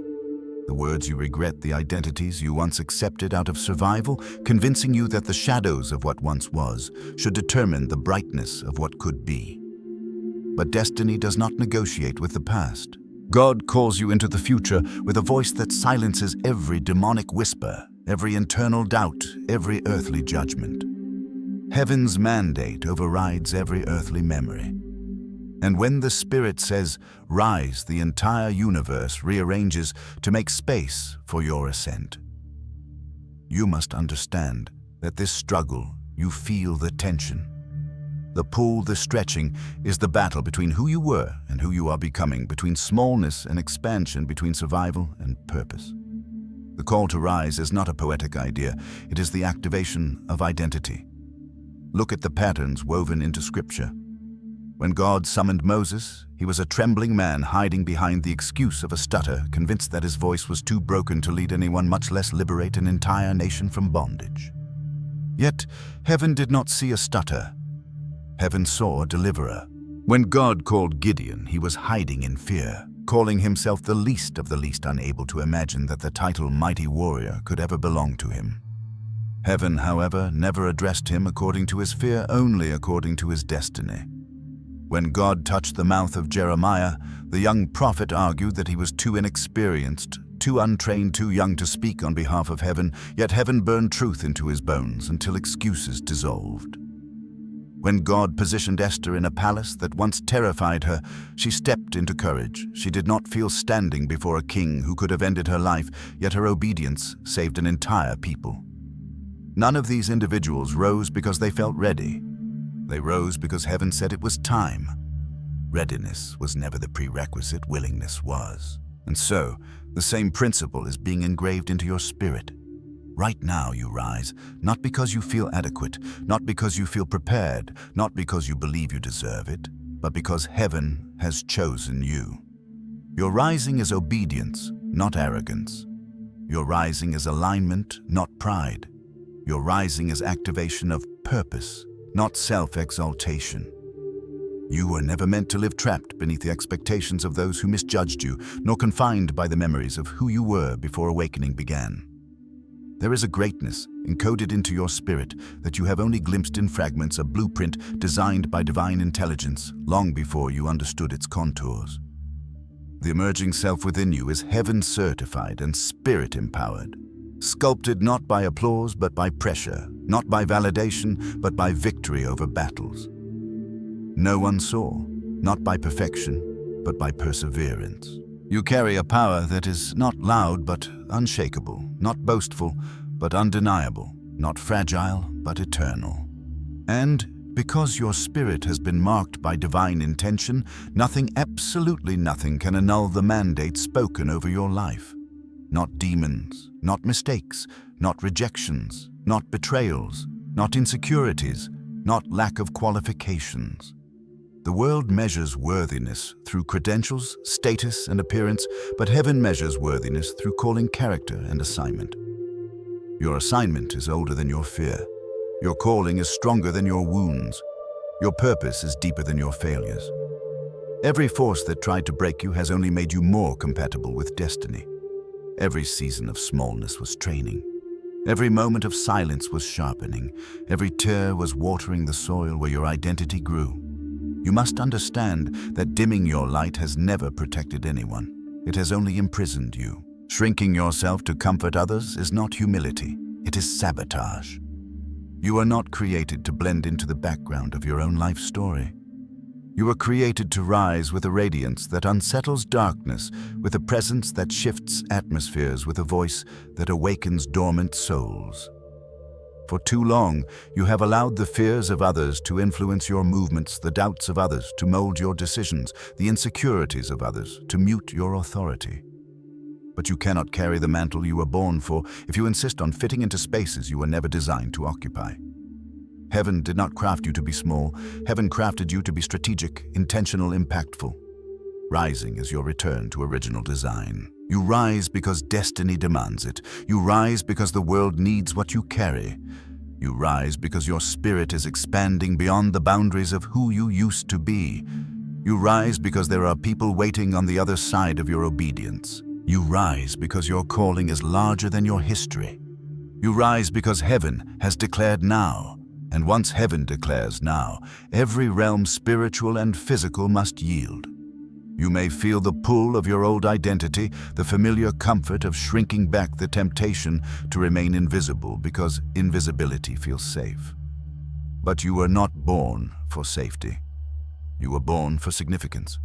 the words you regret, the identities you once accepted out of survival, convincing you that the shadows of what once was should determine the brightness of what could be. But destiny does not negotiate with the past. God calls you into the future with a voice that silences every demonic whisper, every internal doubt, every earthly judgment. Heaven's mandate overrides every earthly memory. And when the Spirit says, "Rise," the entire universe rearranges to make space for your ascent. You must understand that this struggle, you feel the tension. The pull, the stretching, is the battle between who you were and who you are becoming, between smallness and expansion, between survival and purpose. The call to rise is not a poetic idea, it is the activation of identity. Look at the patterns woven into Scripture. When God summoned Moses, he was a trembling man hiding behind the excuse of a stutter, convinced that his voice was too broken to lead anyone, much less liberate an entire nation from bondage. Yet, heaven did not see a stutter. Heaven saw a deliverer. When God called Gideon, he was hiding in fear, calling himself the least of the least, unable to imagine that the title mighty warrior could ever belong to him. Heaven, however, never addressed him according to his fear, only according to his destiny. When God touched the mouth of Jeremiah, the young prophet argued that he was too inexperienced, too untrained, too young to speak on behalf of heaven, yet heaven burned truth into his bones until excuses dissolved. When God positioned Esther in a palace that once terrified her, she stepped into courage. She did not feel standing before a king who could have ended her life, yet her obedience saved an entire people. None of these individuals rose because they felt ready. They rose because heaven said it was time. Readiness was never the prerequisite, willingness was. And so, the same principle is being engraved into your spirit. Right now you rise, not because you feel adequate, not because you feel prepared, not because you believe you deserve it, but because heaven has chosen you. Your rising is obedience, not arrogance. Your rising is alignment, not pride. Your rising is activation of purpose, not self-exaltation. You were never meant to live trapped beneath the expectations of those who misjudged you, nor confined by the memories of who you were before awakening began. There is a greatness encoded into your spirit that you have only glimpsed in fragments, a blueprint designed by divine intelligence long before you understood its contours. The emerging self within you is heaven-certified and spirit-empowered, sculpted not by applause but by pressure, not by validation but by victory over battles. No one saw, not by perfection but by perseverance. You carry a power that is not loud but unshakable, not boastful but undeniable, not fragile but eternal. And because your spirit has been marked by divine intention, nothing, absolutely nothing, can annul the mandate spoken over your life. Not demons, not mistakes, not rejections, not betrayals, not insecurities, not lack of qualifications. The world measures worthiness through credentials, status, and appearance, but heaven measures worthiness through calling, character, and assignment. Your assignment is older than your fear. Your calling is stronger than your wounds. Your purpose is deeper than your failures. Every force that tried to break you has only made you more compatible with destiny. Every season of smallness was training. Every moment of silence was sharpening. Every tear was watering the soil where your identity grew. You must understand that dimming your light has never protected anyone. It has only imprisoned you. Shrinking yourself to comfort others is not humility. It is sabotage. You are not created to blend into the background of your own life story. You were created to rise with a radiance that unsettles darkness, with a presence that shifts atmospheres, with a voice that awakens dormant souls. For too long, you have allowed the fears of others to influence your movements, the doubts of others to mold your decisions, the insecurities of others to mute your authority. But you cannot carry the mantle you were born for if you insist on fitting into spaces you were never designed to occupy. Heaven did not craft you to be small. Heaven crafted you to be strategic, intentional, impactful. Rising is your return to original design. You rise because destiny demands it. You rise because the world needs what you carry. You rise because your spirit is expanding beyond the boundaries of who you used to be. You rise because there are people waiting on the other side of your obedience. You rise because your calling is larger than your history. You rise because heaven has declared now. And once heaven declares now, every realm, spiritual and physical, must yield. You may feel the pull of your old identity, the familiar comfort of shrinking back, the temptation to remain invisible because invisibility feels safe. But you were not born for safety. You were born for significance.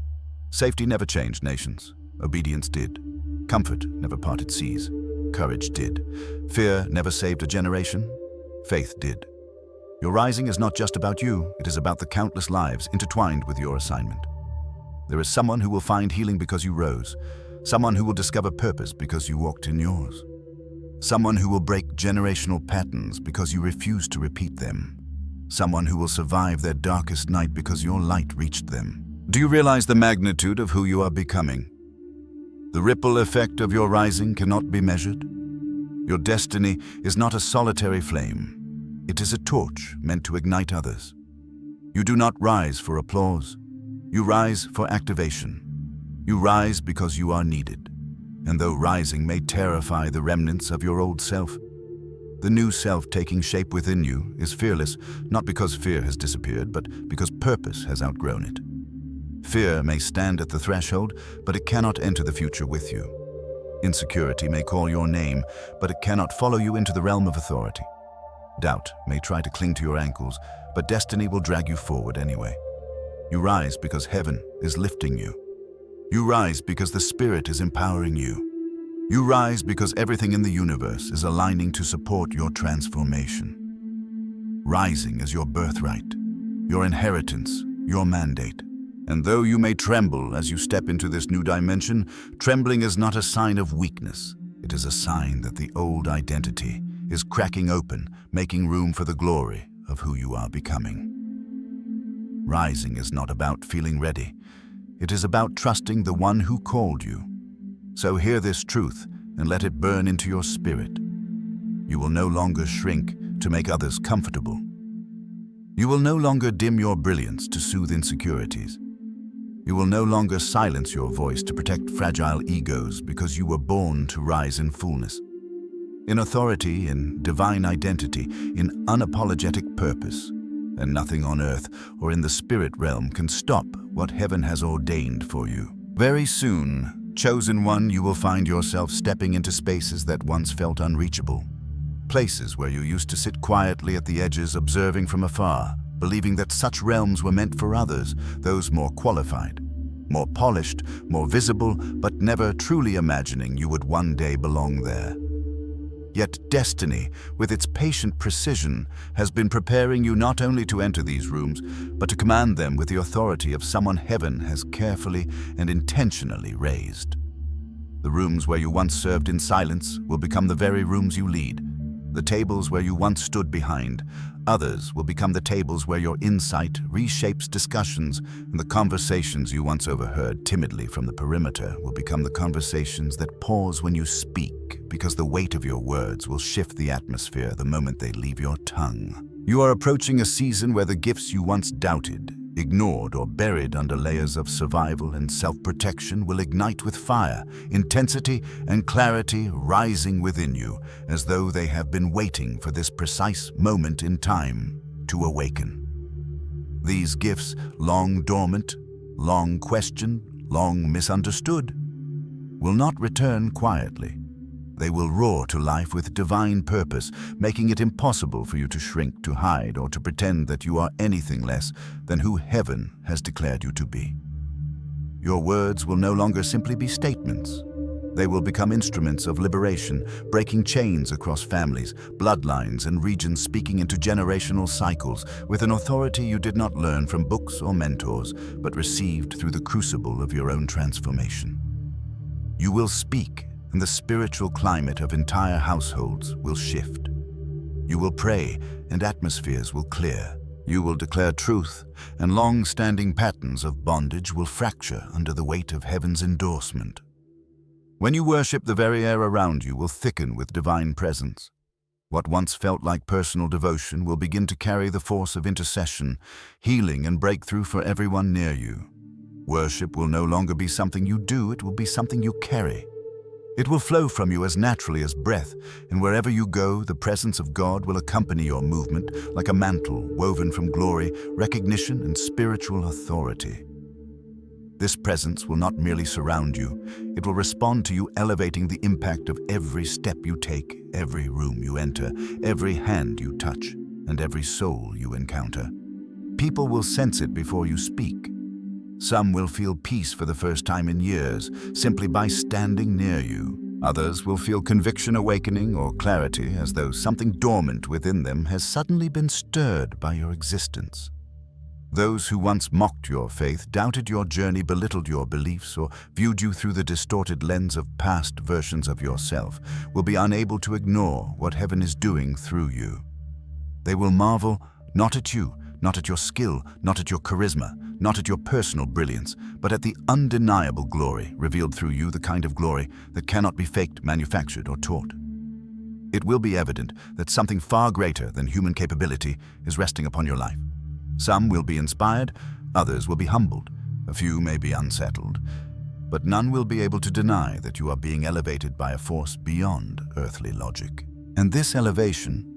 Safety never changed nations. Obedience did. Comfort never parted seas. Courage did. Fear never saved a generation. Faith did. Your rising is not just about you, it is about the countless lives intertwined with your assignment. There is someone who will find healing because you rose, someone who will discover purpose because you walked in yours, someone who will break generational patterns because you refused to repeat them, someone who will survive their darkest night because your light reached them. Do you realize the magnitude of who you are becoming? The ripple effect of your rising cannot be measured. Your destiny is not a solitary flame. It is a torch meant to ignite others. You do not rise for applause. You rise for activation. You rise because you are needed. And though rising may terrify the remnants of your old self, the new self taking shape within you is fearless, not because fear has disappeared, but because purpose has outgrown it. Fear may stand at the threshold, but it cannot enter the future with you. Insecurity may call your name, but it cannot follow you into the realm of authority. Doubt may try to cling to your ankles, but destiny will drag you forward anyway. You rise because heaven is lifting you. You rise because the Spirit is empowering you. You rise because everything in the universe is aligning to support your transformation. Rising is your birthright, your inheritance, your mandate. And though you may tremble as you step into this new dimension, trembling is not a sign of weakness. It is a sign that the old identity is cracking open, making room for the glory of who you are becoming. Rising is not about feeling ready. It is about trusting the one who called you. So hear this truth and let it burn into your spirit. You will no longer shrink to make others comfortable. You will no longer dim your brilliance to soothe insecurities. You will no longer silence your voice to protect fragile egos because you were born to rise in fullness. In authority, in divine identity, in unapologetic purpose. And nothing on earth or in the spirit realm can stop what heaven has ordained for you. Very soon, chosen one, you will find yourself stepping into spaces that once felt unreachable. Places where you used to sit quietly at the edges, observing from afar, believing that such realms were meant for others, those more qualified, more polished, more visible, but never truly imagining you would one day belong there. Yet destiny, with its patient precision, has been preparing you not only to enter these rooms, but to command them with the authority of someone heaven has carefully and intentionally raised. The rooms where you once served in silence will become the very rooms you lead. The tables where you once stood behind, others will become the tables where your insight reshapes discussions, and the conversations you once overheard timidly from the perimeter will become the conversations that pause when you speak, because the weight of your words will shift the atmosphere the moment they leave your tongue. You are approaching a season where the gifts you once doubted, ignored or buried under layers of survival and self-protection, will ignite with fire, intensity, and clarity rising within you, as though they have been waiting for this precise moment in time to awaken. These gifts, long dormant, long questioned, long misunderstood, will not return quietly. They will roar to life with divine purpose, making it impossible for you to shrink, to hide, or to pretend that you are anything less than who heaven has declared you to be. Your words will no longer simply be statements. They will become instruments of liberation, breaking chains across families, bloodlines, and regions, speaking into generational cycles with an authority you did not learn from books or mentors, but received through the crucible of your own transformation. You will speak, and the spiritual climate of entire households will shift. You will pray, and atmospheres will clear. You will declare truth, and long-standing patterns of bondage will fracture under the weight of heaven's endorsement. When you worship, the very air around you will thicken with divine presence. What once felt like personal devotion will begin to carry the force of intercession, healing, and breakthrough for everyone near you. Worship will no longer be something you do, it will be something you carry. It will flow from you as naturally as breath, and wherever you go, the presence of God will accompany your movement like a mantle woven from glory, recognition, and spiritual authority. This presence will not merely surround you, it will respond to you, elevating the impact of every step you take, every room you enter, every hand you touch, and every soul you encounter. People will sense it before you speak. Some will feel peace for the first time in years, simply by standing near you. Others will feel conviction awakening or clarity, as though something dormant within them has suddenly been stirred by your existence. Those who once mocked your faith, doubted your journey, belittled your beliefs, or viewed you through the distorted lens of past versions of yourself, will be unable to ignore what heaven is doing through you. They will marvel not at you, not at your skill, not at your charisma, not at your personal brilliance, but at the undeniable glory revealed through you, the kind of glory that cannot be faked, manufactured, or taught. It will be evident that something far greater than human capability is resting upon your life. Some will be inspired, others will be humbled, a few may be unsettled, but none will be able to deny that you are being elevated by a force beyond earthly logic. And this elevation,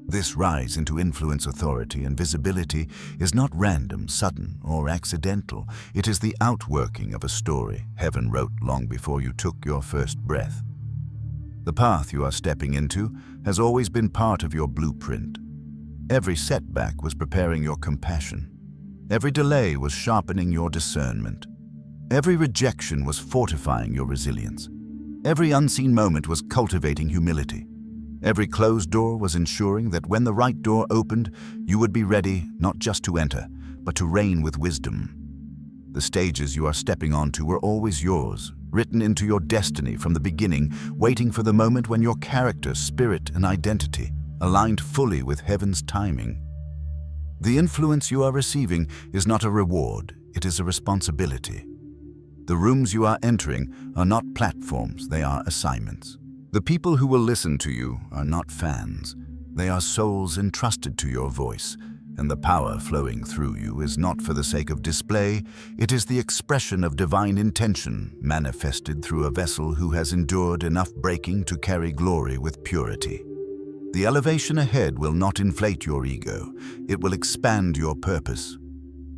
this rise into influence, authority, and visibility is not random, sudden, or accidental. It is the outworking of a story heaven wrote long before you took your first breath. The path you are stepping into has always been part of your blueprint. Every setback was preparing your compassion. Every delay was sharpening your discernment. Every rejection was fortifying your resilience. Every unseen moment was cultivating humility. Every closed door was ensuring that when the right door opened, you would be ready not just to enter, but to reign with wisdom. The stages you are stepping onto were always yours, written into your destiny from the beginning, waiting for the moment when your character, spirit, and identity aligned fully with heaven's timing. The influence you are receiving is not a reward, it is a responsibility. The rooms you are entering are not platforms, they are assignments. The people who will listen to you are not fans. They are souls entrusted to your voice, and the power flowing through you is not for the sake of display, it is the expression of divine intention manifested through a vessel who has endured enough breaking to carry glory with purity. The elevation ahead will not inflate your ego, it will expand your purpose.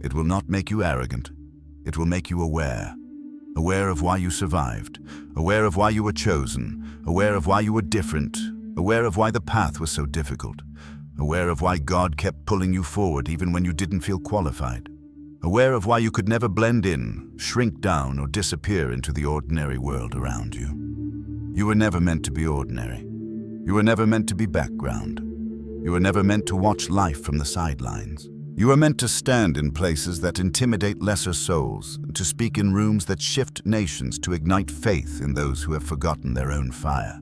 It will not make you arrogant, it will make you aware. Aware of why you survived, aware of why you were chosen, aware of why you were different, aware of why the path was so difficult, aware of why God kept pulling you forward even when you didn't feel qualified, aware of why you could never blend in, shrink down, or disappear into the ordinary world around you. You were never meant to be ordinary. You were never meant to be background. You were never meant to watch life from the sidelines. You are meant to stand in places that intimidate lesser souls, to speak in rooms that shift nations, to ignite faith in those who have forgotten their own fire.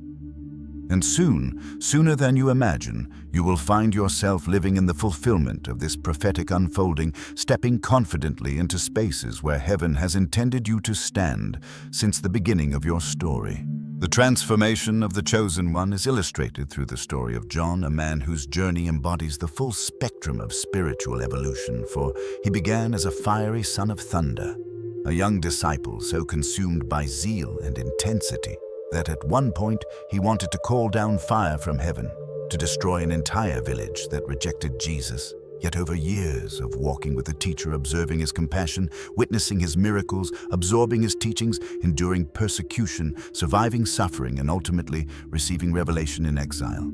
And soon, sooner than you imagine, you will find yourself living in the fulfillment of this prophetic unfolding, stepping confidently into spaces where heaven has intended you to stand since the beginning of your story. The transformation of the Chosen One is illustrated through the story of John, a man whose journey embodies the full spectrum of spiritual evolution, for he began as a fiery son of thunder, a young disciple so consumed by zeal and intensity that at one point he wanted to call down fire from heaven to destroy an entire village that rejected Jesus. Yet over years of walking with the teacher, observing his compassion, witnessing his miracles, absorbing his teachings, enduring persecution, surviving suffering, and ultimately receiving revelation in exile,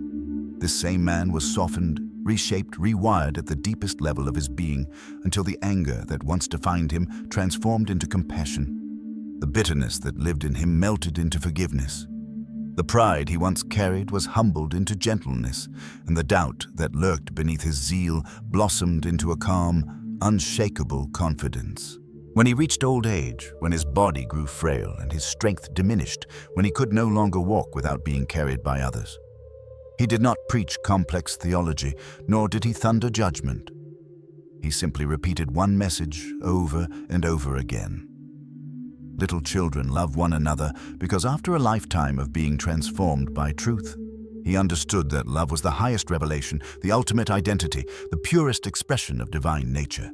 this same man was softened, reshaped, rewired at the deepest level of his being until the anger that once defined him transformed into compassion. The bitterness that lived in him melted into forgiveness. The pride he once carried was humbled into gentleness, and the doubt that lurked beneath his zeal blossomed into a calm, unshakable confidence. When he reached old age, when his body grew frail and his strength diminished, when he could no longer walk without being carried by others, he did not preach complex theology, nor did he thunder judgment. He simply repeated one message over and over again. Little children love one another because after a lifetime of being transformed by truth, he understood that love was the highest revelation, the ultimate identity, the purest expression of divine nature.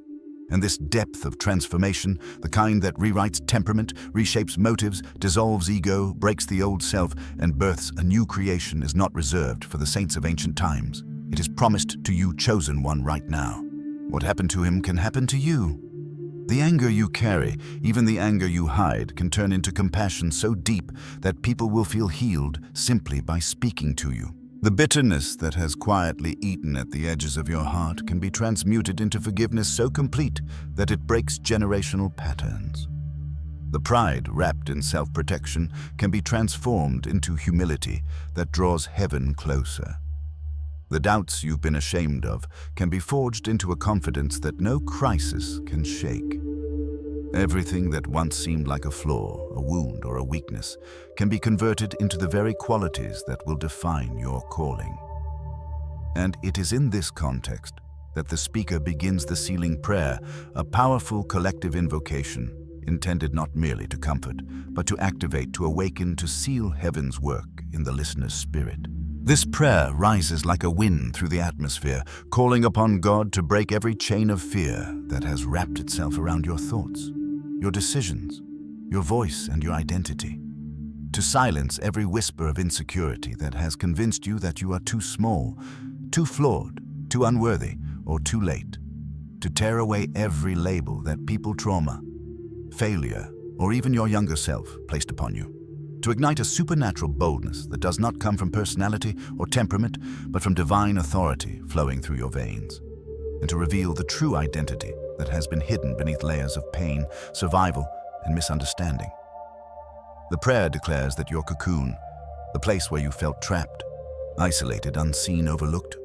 And this depth of transformation, the kind that rewrites temperament, reshapes motives, dissolves ego, breaks the old self, and births a new creation, is not reserved for the saints of ancient times. It is promised to you, chosen one, right now. What happened to him can happen to you. The anger you carry, even the anger you hide, can turn into compassion so deep that people will feel healed simply by speaking to you. The bitterness that has quietly eaten at the edges of your heart can be transmuted into forgiveness so complete that it breaks generational patterns. The pride wrapped in self-protection can be transformed into humility that draws heaven closer. The doubts you've been ashamed of can be forged into a confidence that no crisis can shake. Everything that once seemed like a flaw, a wound, or a weakness can be converted into the very qualities that will define your calling. And it is in this context that the speaker begins the sealing prayer, a powerful collective invocation intended not merely to comfort, but to activate, to awaken, to seal heaven's work in the listener's spirit. This prayer rises like a wind through the atmosphere, calling upon God to break every chain of fear that has wrapped itself around your thoughts, your decisions, your voice, and your identity. To silence every whisper of insecurity that has convinced you that you are too small, too flawed, too unworthy, or too late. To tear away every label that people, trauma, failure, or even your younger self placed upon you. To ignite a supernatural boldness that does not come from personality or temperament, but from divine authority flowing through your veins. And to reveal the true identity that has been hidden beneath layers of pain, survival, and misunderstanding. The prayer declares that your cocoon, the place where you felt trapped, isolated, unseen, overlooked,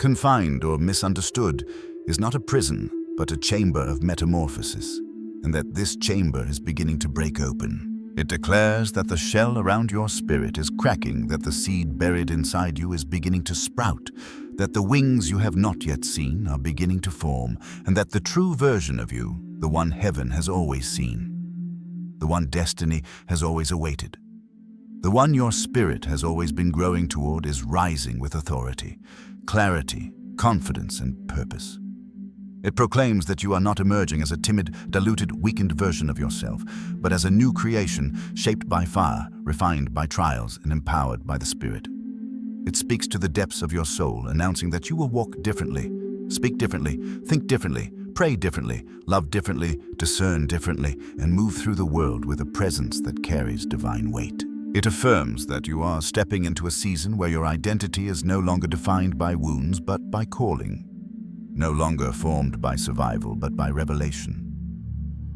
confined, or misunderstood, is not a prison, but a chamber of metamorphosis, and that this chamber is beginning to break open. It declares that the shell around your spirit is cracking, that the seed buried inside you is beginning to sprout, that the wings you have not yet seen are beginning to form, and that the true version of you, the one heaven has always seen, the one destiny has always awaited, the one your spirit has always been growing toward, is rising with authority, clarity, confidence, and purpose. It proclaims that you are not emerging as a timid, diluted, weakened version of yourself, but as a new creation shaped by fire, refined by trials, and empowered by the Spirit. It speaks to the depths of your soul, announcing that you will walk differently, speak differently, think differently, pray differently, love differently, discern differently, and move through the world with a presence that carries divine weight. It affirms that you are stepping into a season where your identity is no longer defined by wounds but by calling. No longer formed by survival, but by revelation.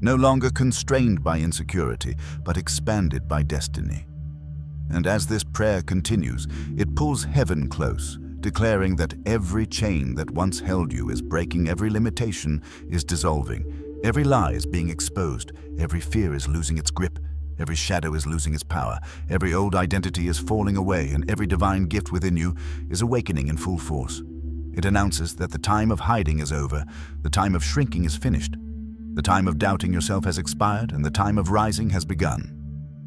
No longer constrained by insecurity, but expanded by destiny. And as this prayer continues, it pulls heaven close, declaring that every chain that once held you is breaking, every limitation is dissolving, every lie is being exposed, every fear is losing its grip, every shadow is losing its power, every old identity is falling away, and every divine gift within you is awakening in full force. It announces that the time of hiding is over, the time of shrinking is finished, the time of doubting yourself has expired, and the time of rising has begun.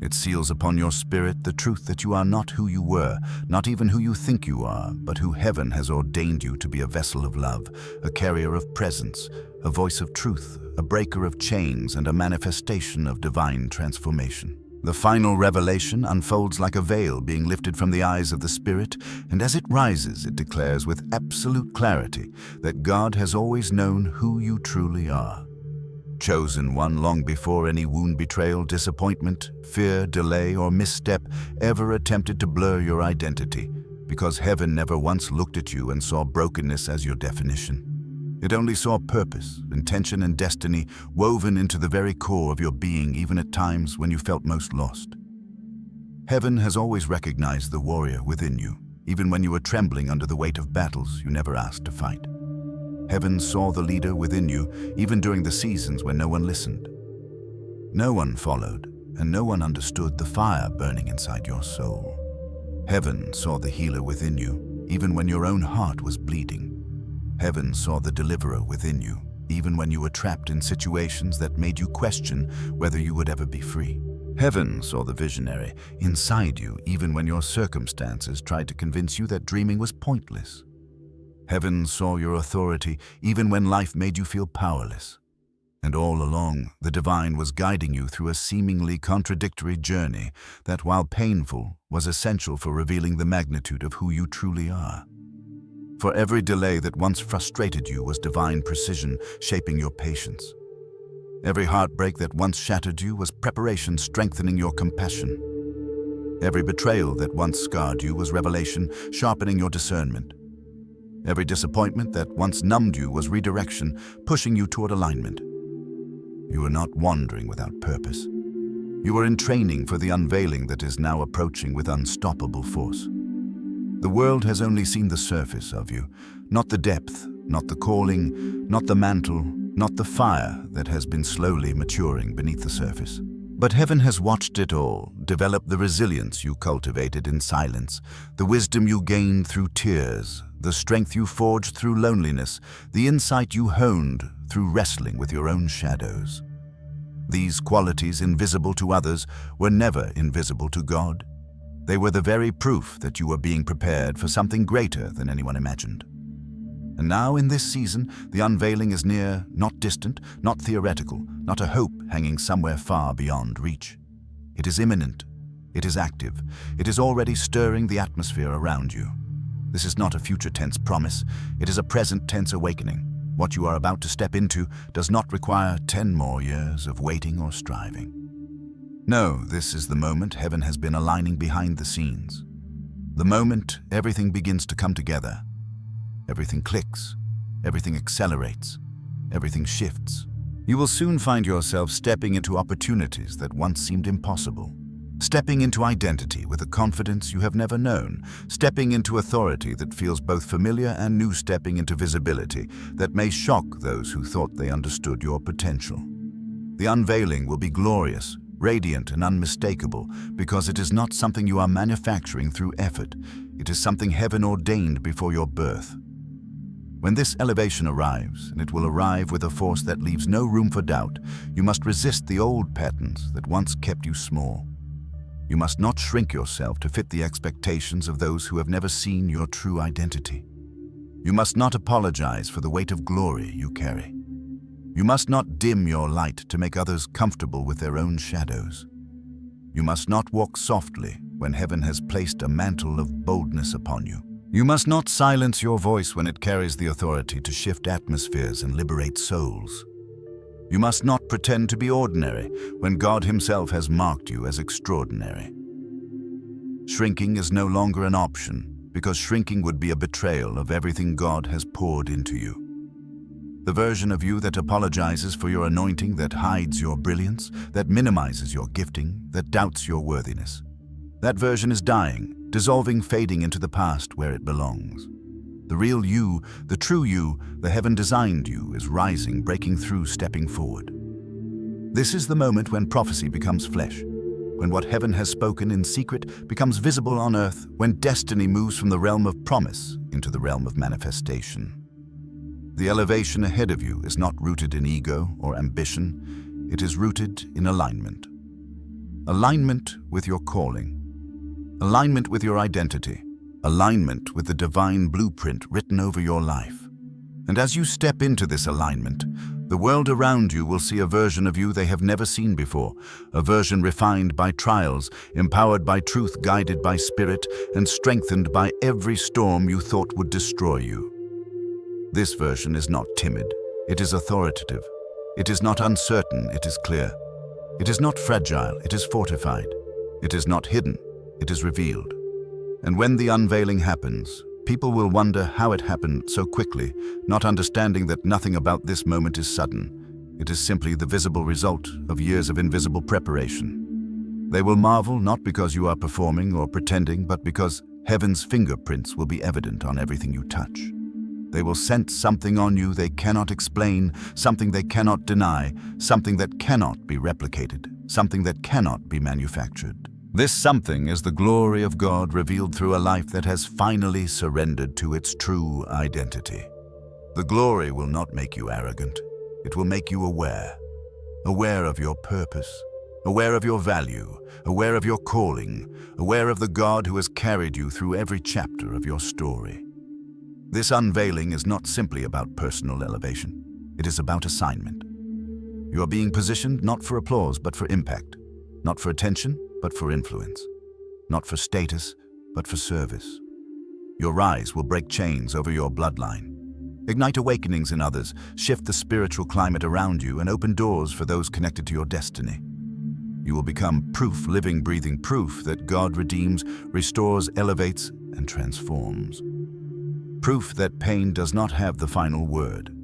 It seals upon your spirit the truth that you are not who you were, not even who you think you are, but who heaven has ordained you to be: a vessel of love, a carrier of presence, a voice of truth, a breaker of chains, and a manifestation of divine transformation. The final revelation unfolds like a veil being lifted from the eyes of the Spirit, and as it rises, it declares with absolute clarity that God has always known who you truly are. Chosen one long before any wound, betrayal, disappointment, fear, delay, or misstep ever attempted to blur your identity, because heaven never once looked at you and saw brokenness as your definition. It only saw purpose, intention, and destiny woven into the very core of your being, even at times when you felt most lost. Heaven has always recognized the warrior within you, even when you were trembling under the weight of battles you never asked to fight. Heaven saw the leader within you, even during the seasons when no one listened. No one followed, and no one understood the fire burning inside your soul. Heaven saw the healer within you, even when your own heart was bleeding. Heaven saw the deliverer within you, even when you were trapped in situations that made you question whether you would ever be free. Heaven saw the visionary inside you, even when your circumstances tried to convince you that dreaming was pointless. Heaven saw your authority, even when life made you feel powerless. And all along, the divine was guiding you through a seemingly contradictory journey that, while painful, was essential for revealing the magnitude of who you truly are. For every delay that once frustrated you was divine precision shaping your patience. Every heartbreak that once shattered you was preparation strengthening your compassion. Every betrayal that once scarred you was revelation sharpening your discernment. Every disappointment that once numbed you was redirection pushing you toward alignment. You were not wandering without purpose. You were in training for the unveiling that is now approaching with unstoppable force. The world has only seen the surface of you, not the depth, not the calling, not the mantle, not the fire that has been slowly maturing beneath the surface. But heaven has watched it all, develop the resilience you cultivated in silence, the wisdom you gained through tears, the strength you forged through loneliness, the insight you honed through wrestling with your own shadows. These qualities, invisible to others, were never invisible to God. They were the very proof that you were being prepared for something greater than anyone imagined. And now, in this season, the unveiling is near, not distant, not theoretical, not a hope hanging somewhere far beyond reach. It is imminent. It is active. It is already stirring the atmosphere around you. This is not a future tense promise. It is a present tense awakening. What you are about to step into does not require 10 more years of waiting or striving. No, this is the moment heaven has been aligning behind the scenes. The moment everything begins to come together. Everything clicks, everything accelerates, everything shifts. You will soon find yourself stepping into opportunities that once seemed impossible. Stepping into identity with a confidence you have never known. Stepping into authority that feels both familiar and new. Stepping into visibility that may shock those who thought they understood your potential. The unveiling will be glorious, radiant, and unmistakable, because it is not something you are manufacturing through effort. It is something heaven ordained before your birth. When this elevation arrives, and it will arrive with a force that leaves no room for doubt, you must resist the old patterns that once kept you small. You must not shrink yourself to fit the expectations of those who have never seen your true identity. You must not apologize for the weight of glory you carry. You must not dim your light to make others comfortable with their own shadows. You must not walk softly when heaven has placed a mantle of boldness upon you. You must not silence your voice when it carries the authority to shift atmospheres and liberate souls. You must not pretend to be ordinary when God Himself has marked you as extraordinary. Shrinking is no longer an option, because shrinking would be a betrayal of everything God has poured into you. The version of you that apologizes for your anointing, that hides your brilliance, that minimizes your gifting, that doubts your worthiness. That version is dying, dissolving, fading into the past where it belongs. The real you, the true you, the heaven-designed you is rising, breaking through, stepping forward. This is the moment when prophecy becomes flesh, when what heaven has spoken in secret becomes visible on earth, when destiny moves from the realm of promise into the realm of manifestation. The elevation ahead of you is not rooted in ego or ambition. It is rooted in alignment. Alignment with your calling. Alignment with your identity. Alignment with the divine blueprint written over your life. And as you step into this alignment, the world around you will see a version of you they have never seen before, a version refined by trials, empowered by truth, guided by spirit, and strengthened by every storm you thought would destroy you. This version is not timid, it is authoritative. It is not uncertain, it is clear. It is not fragile, it is fortified. It is not hidden, it is revealed. And when the unveiling happens, people will wonder how it happened so quickly, not understanding that nothing about this moment is sudden. It is simply the visible result of years of invisible preparation. They will marvel not because you are performing or pretending, but because heaven's fingerprints will be evident on everything you touch. They will sense something on you they cannot explain, something they cannot deny, something that cannot be replicated, something that cannot be manufactured. This something is the glory of God revealed through a life that has finally surrendered to its true identity. The glory will not make you arrogant. It will make you aware. Aware of your purpose, aware of your value, aware of your calling, aware of the God who has carried you through every chapter of your story. This unveiling is not simply about personal elevation. It is about assignment. You are being positioned not for applause, but for impact. Not for attention, but for influence. Not for status, but for service. Your rise will break chains over your bloodline. Ignite awakenings in others, shift the spiritual climate around you, and open doors for those connected to your destiny. You will become proof, living, breathing proof that God redeems, restores, elevates, and transforms. Proof that pain does not have the final word.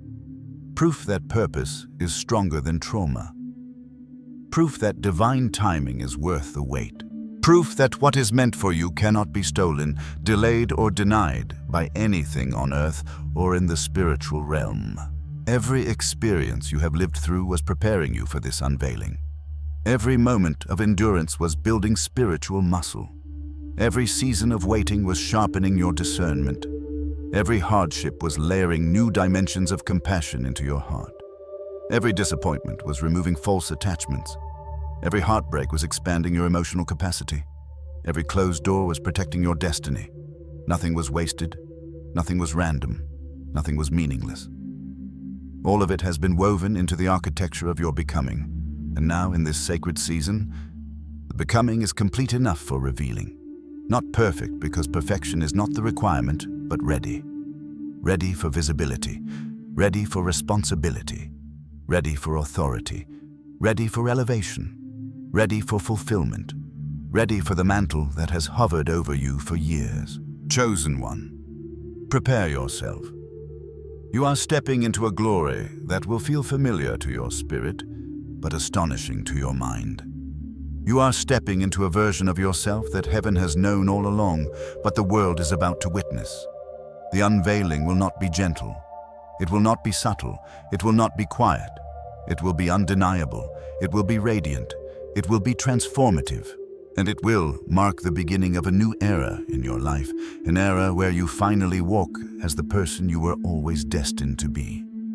Proof that purpose is stronger than trauma. Proof that divine timing is worth the wait. Proof that what is meant for you cannot be stolen, delayed, or denied by anything on earth or in the spiritual realm. Every experience you have lived through was preparing you for this unveiling. Every moment of endurance was building spiritual muscle. Every season of waiting was sharpening your discernment. Every hardship was layering new dimensions of compassion into your heart. Every disappointment was removing false attachments. Every heartbreak was expanding your emotional capacity. Every closed door was protecting your destiny. Nothing was wasted. Nothing was random. Nothing was meaningless. All of it has been woven into the architecture of your becoming. And now, in this sacred season, the becoming is complete enough for revealing. Not perfect, because perfection is not the requirement, but ready. Ready for visibility. Ready for responsibility. Ready for authority, ready for elevation, ready for fulfillment, ready for the mantle that has hovered over you for years. Chosen one, prepare yourself. You are stepping into a glory that will feel familiar to your spirit, but astonishing to your mind. You are stepping into a version of yourself that heaven has known all along, but the world is about to witness. The unveiling will not be gentle. It will not be subtle. It will not be quiet. It will be undeniable. It will be radiant. It will be transformative. And it will mark the beginning of a new era in your life, an era where you finally walk as the person you were always destined to be.